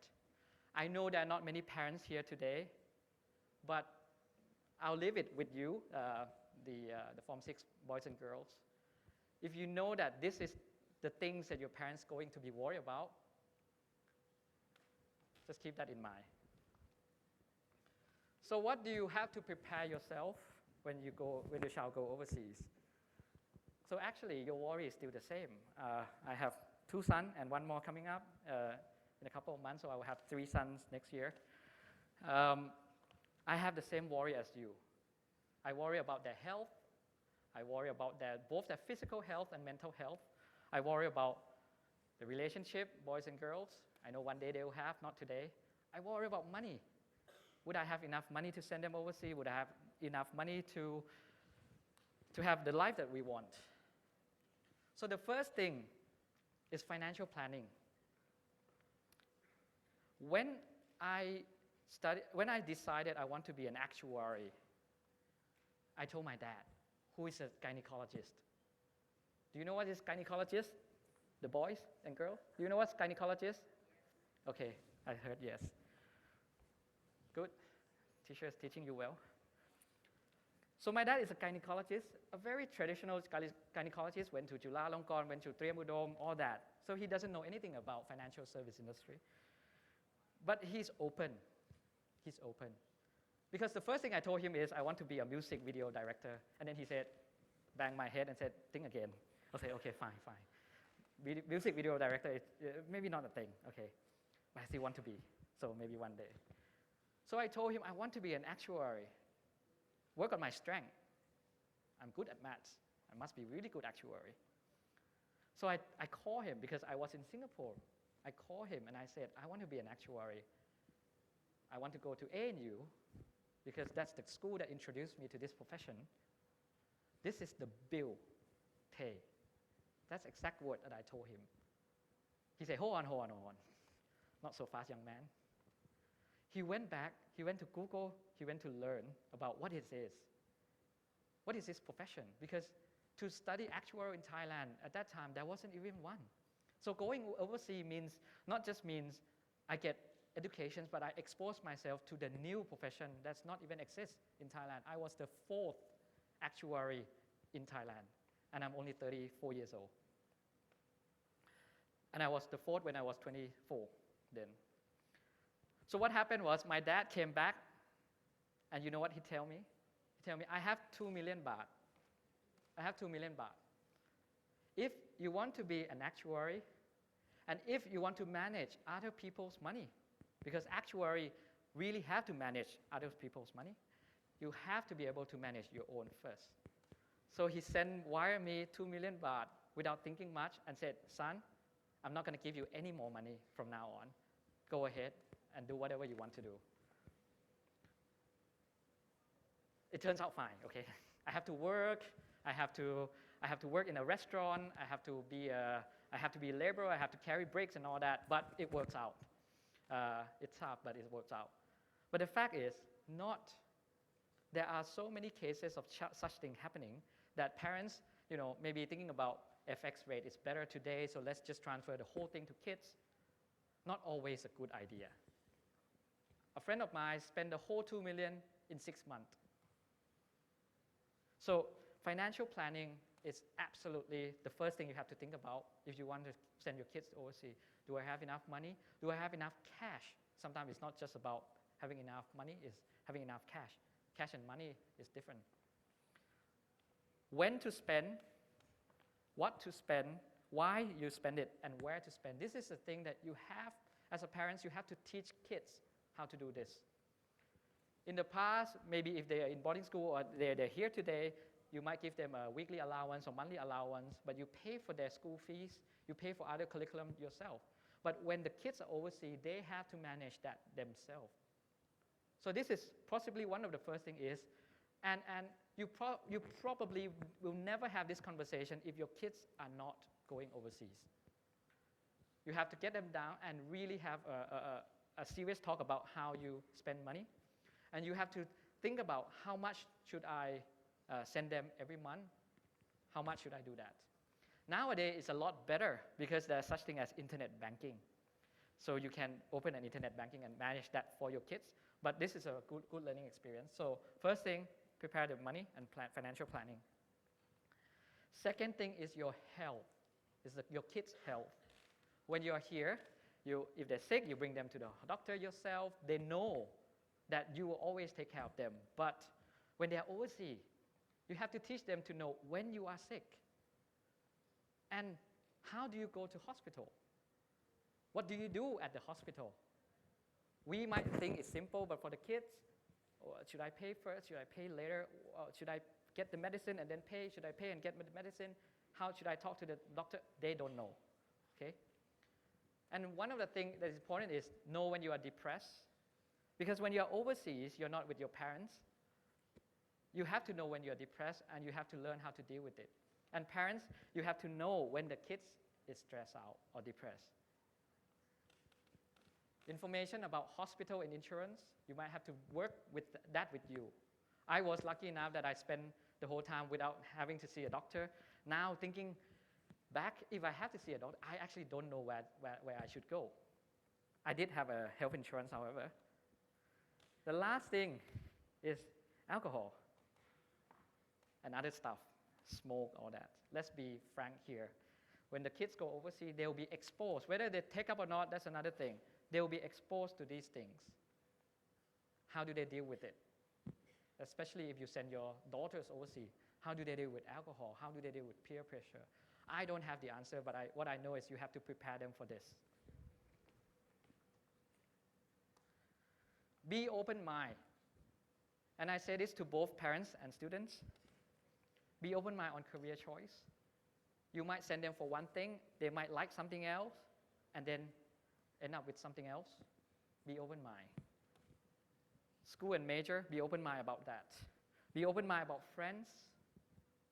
I know there are not many parents here today, but I'll leave it with you, the Form 6 boys and girls. If you know that this is the things that your parents going to be worried about, just keep that in mind. So what do you have to prepare yourself when your child go overseas? So actually, your worry is still the same. I have 2 sons and 1 more coming up in a couple of months, so I will have 3 sons next year. I have the same worry as you. I worry about their health. I worry about both their physical health and mental health. I worry about the relationship, boys and girls. I know one day they will have, not today. I worry about money. Would I have enough money to send them overseas? Would I have enough money to have the life that we want? So the first thing is financial planning. When I decided I want to be an actuary, I told my dad, who is a gynecologist. Do you know what is gynecologist? The boys and girls? Do you know what's gynecologist? Okay, I heard yes. Good. Teacher is teaching you well. So my dad is a gynecologist, a very traditional gynecologist, went to Chulalongkorn, went to Triamudom, all that. So he doesn't know anything about financial service industry. But he's open. He's open. Because the first thing I told him is, I want to be a music video director. And then he said, banged my head and said, think again. I'll say, okay, fine. Music video director is maybe not a thing, okay. But I still want to be, so maybe one day. So I told him, I want to be an actuary. Work on my strength. I'm good at maths. I must be really good actuary. So I called him because I was in Singapore. I called him and I said, I want to be an actuary. I want to go to ANU because that's the school that introduced me to this profession. This is the bill pay. That's exact word that I told him. He said, hold on. Not so fast, young man. He went back, he went to Google, he went to learn about what it is. What is this profession? Because to study actuary in Thailand, at that time, there wasn't even one. So going overseas not just means I get education, but I expose myself to the new profession that's not even exist in Thailand. I was the 4th actuary in Thailand, and I'm only 34 years old. And I was the 4th when I was 24 then. So what happened was my dad came back, and you know what he told me? He told me, I have 2 million baht. I have 2 million baht. If you want to be an actuary, and if you want to manage other people's money, because actuary really have to manage other people's money, you have to be able to manage your own first. So he wired me 2 million baht without thinking much and said, son, I'm not going to give you any more money from now on. Go ahead and do whatever you want to do. It turns out fine, okay? I have to work. I have to work in a restaurant. I have to be a laborer. I have to carry bricks and all that. But it works out. It's tough, but it works out. But the fact is, there are so many cases of such thing happening that parents, maybe thinking about FX rate is better today, so let's just transfer the whole thing to kids. Not always a good idea. A friend of mine spent the whole 2 million in 6 months. So financial planning is absolutely the first thing you have to think about if you want to send your kids overseas. Do I have enough money? Do I have enough cash? Sometimes it's not just about having enough money, it's having enough cash. Cash and money is different. When to spend, what to spend, why you spend it, and where to spend. This is the thing that you have, as a parent, you have to teach kids how to do this. In the past, maybe if they are in boarding school or they're here today, you might give them a weekly allowance or monthly allowance, but you pay for their school fees, you pay for other curriculum yourself. But when the kids are overseas, they have to manage that themselves. So this is possibly one of the first thing is, and you probably will never have this conversation if your kids are not going overseas. You have to get them down and really have a serious talk about how you spend money. And you have to think about how much should I send them every month? How much should I do that? Nowadays, it's a lot better because there's such thing as internet banking. So you can open an internet banking and manage that for your kids. But this is a good learning experience. So first thing, prepare the money and financial planning. Second thing is your health, your kids' health. When you are here, if they're sick, you bring them to the doctor yourself. They know that you will always take care of them. But when they are overseas, you have to teach them to know when you are sick. And how do you go to hospital? What do you do at the hospital? We might think it's simple, but for the kids, should I pay first? Should I pay later? Should I get the medicine and then pay? Should I pay and get the medicine? How should I talk to the doctor? They don't know, okay? And one of the things that is important is know when you are depressed. Because when you are overseas, you're not with your parents. You have to know when you're depressed, and you have to learn how to deal with it. And parents, you have to know when the kids is stressed out or depressed. Information about hospital and insurance, you might have to work with that with you. I was lucky enough that I spent the whole time without having to see a doctor. Now thinking back, if I have to see a doctor, I actually don't know where I should go. I did have a health insurance, however. The last thing is alcohol and other stuff, smoke, all that. Let's be frank here. When the kids go overseas, they'll be exposed. Whether they take up or not, that's another thing. They'll be exposed to these things. How do they deal with it? Especially if you send your daughters overseas. How do they deal with alcohol? How do they deal with peer pressure? I don't have the answer, but what I know is you have to prepare them for this. Be open-minded. And I say this to both parents and students. Be open-minded on career choice. You might send them for one thing, they might like something else, and then end up with something else. Be open-minded. School and major, be open-minded about that. Be open-minded about friends.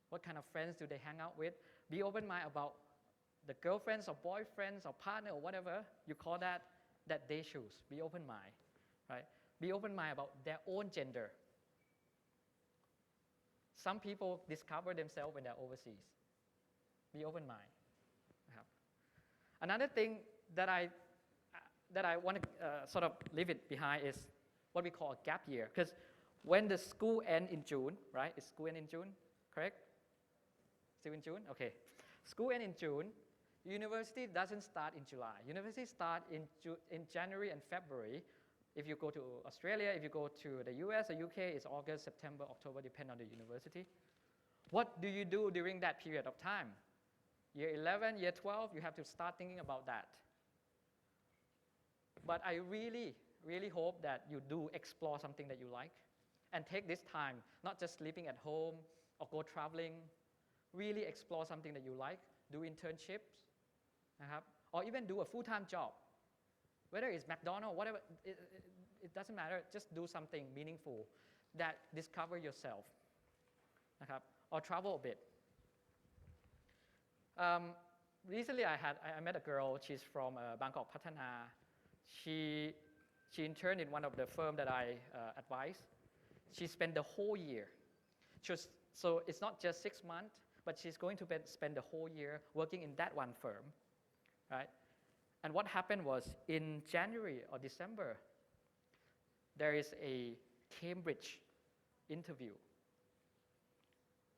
What kind of friends do they hang out with? Be open-minded about the girlfriends or boyfriends or partner or whatever you call that they choose. Be open-minded, right? Be open-minded about their own gender. Some people discover themselves when they're overseas. Be open-minded. Another thing that I want to sort of leave it behind is what we call a gap year. Because when the school ends in June, right? Is school end in June, correct? Still in June? Okay. School ends in June. University doesn't start in July. University start in January and February. If you go to Australia, if you go to the US or UK, it's August, September, October, depending on the university. What do you do during that period of time? Year 11, year 12, you have to start thinking about that. But I really, really hope that you do explore something that you like and take this time, not just sleeping at home or go traveling. Really explore something that you like, do internships, or even do a full-time job. Whether it's McDonald's, whatever, it doesn't matter. Just do something meaningful that discover yourself, or travel a bit. Recently, I met a girl. She's from Bangkok Patana. She interned in one of the firms that I advise. She spent the whole year. So it's not just 6 months, but she's going to spend the whole year working in that one firm, right? And what happened was in January or December, there is a Cambridge interview.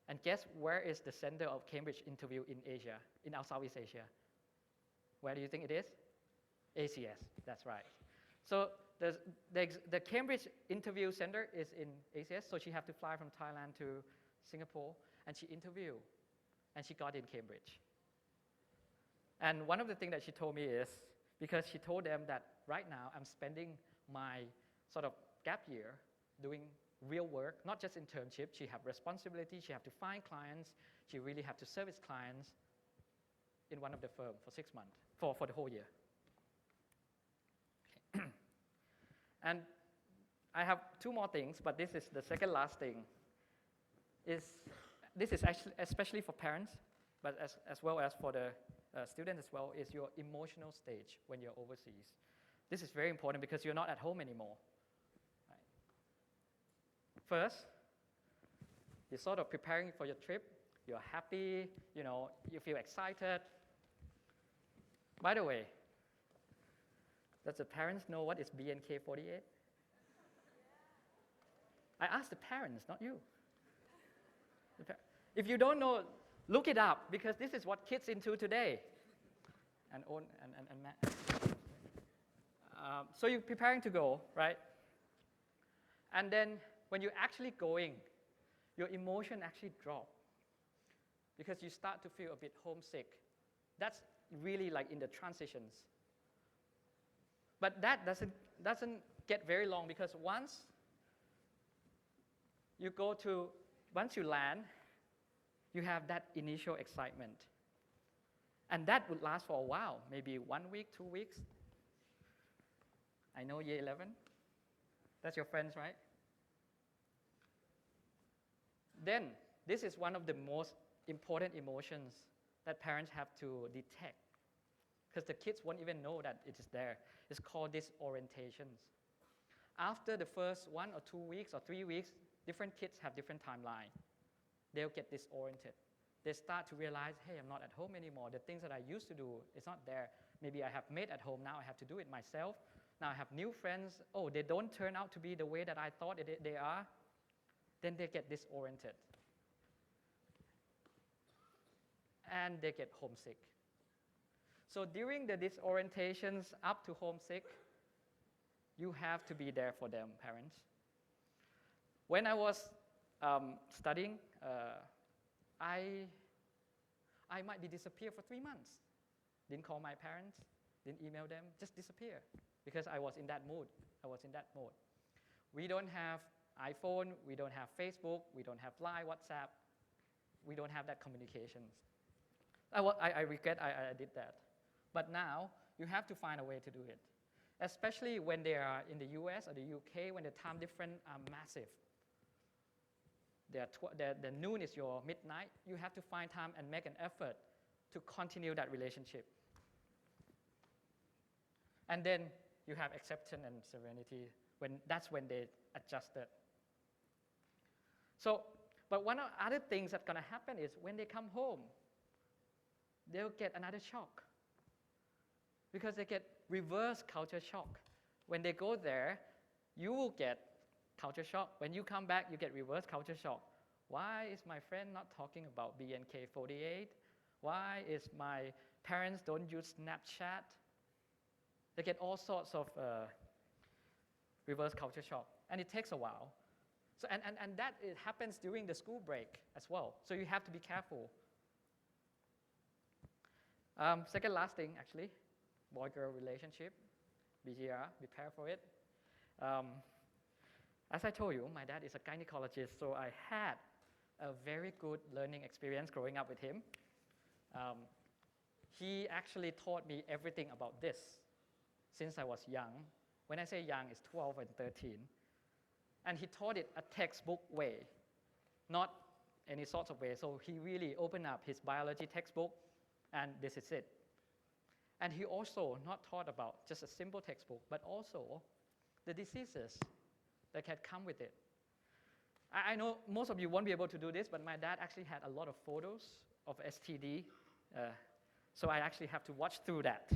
And guess where is the center of Cambridge interview in Asia, in our Southeast Asia? Where do you think it is? ACS, that's right. So the Cambridge interview center is in ACS, so she had to fly from Thailand to Singapore, and she interviewed, and she got in Cambridge. And one of the things that she told me is, because she told them that right now I'm spending my sort of gap year doing real work, not just internship. She have responsibility, she have to find clients, she really have to service clients in one of the firm for 6 months, for the whole year. Okay. And I have 2 more things, but this is the second last thing. This is actually especially for parents, but as well as for the students as well is your emotional stage when you're overseas. This is very important because you're not at home anymore. Right? First, you're sort of preparing for your trip. You're happy, you feel excited. By the way, does the parents know what is BNK48? I asked the parents, not you. If you don't know, look it up because this is what kids into today. So you're preparing to go, right? And then when you're actually going, your emotion actually drop because you start to feel a bit homesick. That's really like in the transitions. But that doesn't get very long because once you land, you have that initial excitement. And that would last for a while, maybe 1 week, 2 weeks. I know year 11. That's your friends, right? Then, this is one of the most important emotions that parents have to detect because the kids won't even know that it is there. It's called disorientations. After the first 1 or 2 weeks or 3 weeks, different kids have different timeline. They'll get disoriented. They start to realize, hey, I'm not at home anymore. The things that I used to do, it's not there. Maybe I have maid at home, now I have to do it myself. Now I have new friends. Oh, they don't turn out to be the way that I thought they are. Then they get disoriented. And they get homesick. So during the disorientations up to homesick, you have to be there for them, parents. When I was studying, I might disappear for 3 months. Didn't call my parents, didn't email them, just disappear because I was in that mood. We don't have iPhone, we don't have Facebook, we don't have Line, WhatsApp. We don't have that communications. I regret I did that. But now, you have to find a way to do it. Especially when they are in the US or the UK, when the time difference are massive. The noon is your midnight. You have to find time and make an effort to continue that relationship. And then you have acceptance and serenity. That's when they adjusted. So, but one of the other things that's going to happen is when they come home, they'll get another shock because they get reverse culture shock. When they go there, you will get culture shock. When you come back, you get reverse culture shock. Why is my friend not talking about BNK48? Why is my parents don't use Snapchat? They get all sorts of reverse culture shock, and it takes a while. So, and that it happens during the school break as well. So you have to be careful. Second last thing, actually, boy-girl relationship, BGR, prepare for it. As I told you, my dad is a gynecologist, so I had a very good learning experience growing up with him. He actually taught me everything about this since I was young. When I say young, it's 12 and 13. And he taught it a textbook way, not any sorts of way. So he really opened up his biology textbook, and this is it. And he also not taught about just a simple textbook, but also the diseases that can come with it. I know most of you won't be able to do this, but my dad actually had a lot of photos of STD, so I actually have to watch through that.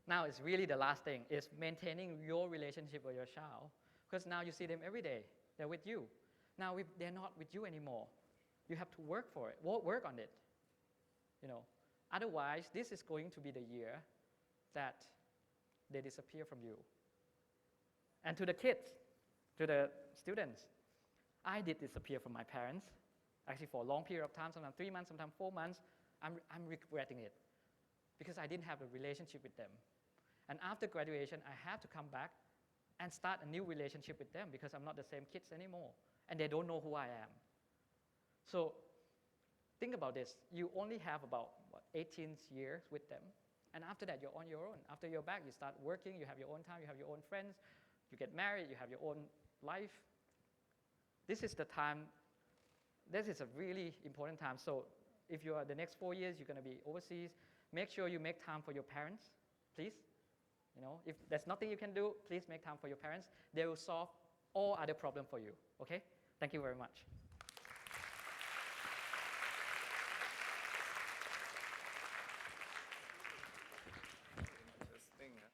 Now it's really the last thing, is maintaining your relationship with your child, because now you see them every day, they're with you. Now they're not with you anymore. You have to work for it, work on it. Otherwise, this is going to be the year that they disappear from you. And to the kids, to the students, I did disappear from my parents, actually for a long period of time, sometimes 3 months, sometimes 4 months. I'm regretting it because I didn't have a relationship with them. And after graduation, I had to come back and start a new relationship with them because I'm not the same kids anymore, and they don't know who I am. So think about this. You only have about 18 years with them, and after that, you're on your own. After you're back, you start working, you have your own time, you have your own friends, you get married, you have your own life. This is the time, this is a really important time. So if you are the next 4 years, you're going to be overseas, make sure you make time for your parents, please. You know, if there's nothing you can do, please make time for your parents. They will solve all other problems for you, okay? Thank you very much.
Interesting, huh?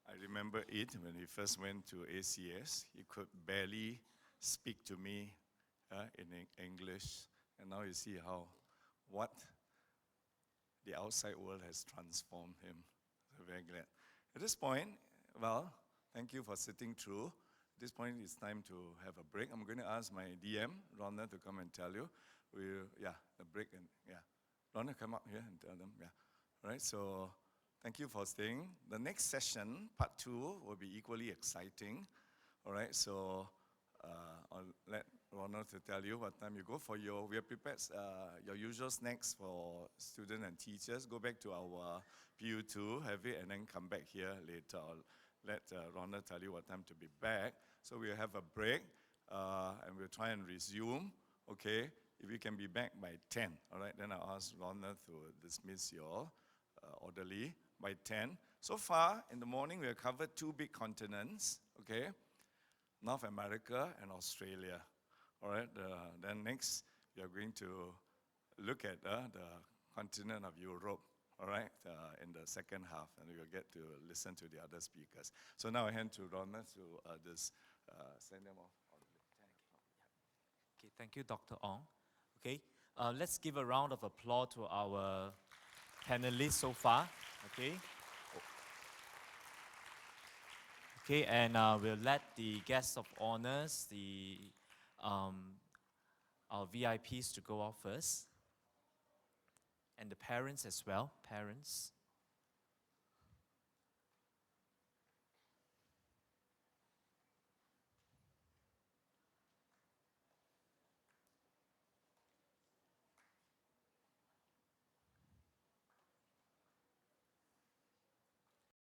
I remember it when he first went to ACS. He could barely speak to me in English. And now you see what the outside world has transformed him. So very glad. At this point, well, thank you for sitting through. At this point, it's time to have a break. I'm going to ask my DM, Rhonda, to come and tell you. The break and Rhonda, come up here and tell them, All right, so thank you for staying. The next session, part 2, will be equally exciting. All right, so I'll let Ronald to tell you what time you go for we have prepared your usual snacks for students and teachers. Go back to our PU2, have it, and then come back here later. I'll let Ronald tell you what time to be back. So we'll have a break, and we'll try and resume, okay? If you can be back by 10, all right? Then I'll ask Ronald to dismiss your orderly by 10. So far, in the morning, we have covered 2 big continents, okay? North America and Australia. All right, then next, we are going to look at the continent of Europe, all right, in the second half, and we will get to listen to the other speakers. So now I hand to Ronald to just send them off.
Okay, thank you, Dr. Ong. Okay, let's give a round of applause to our panelists so far. Okay. Okay, and we'll let the guests of honors, our VIPs, to go out first, and the parents as well. Parents.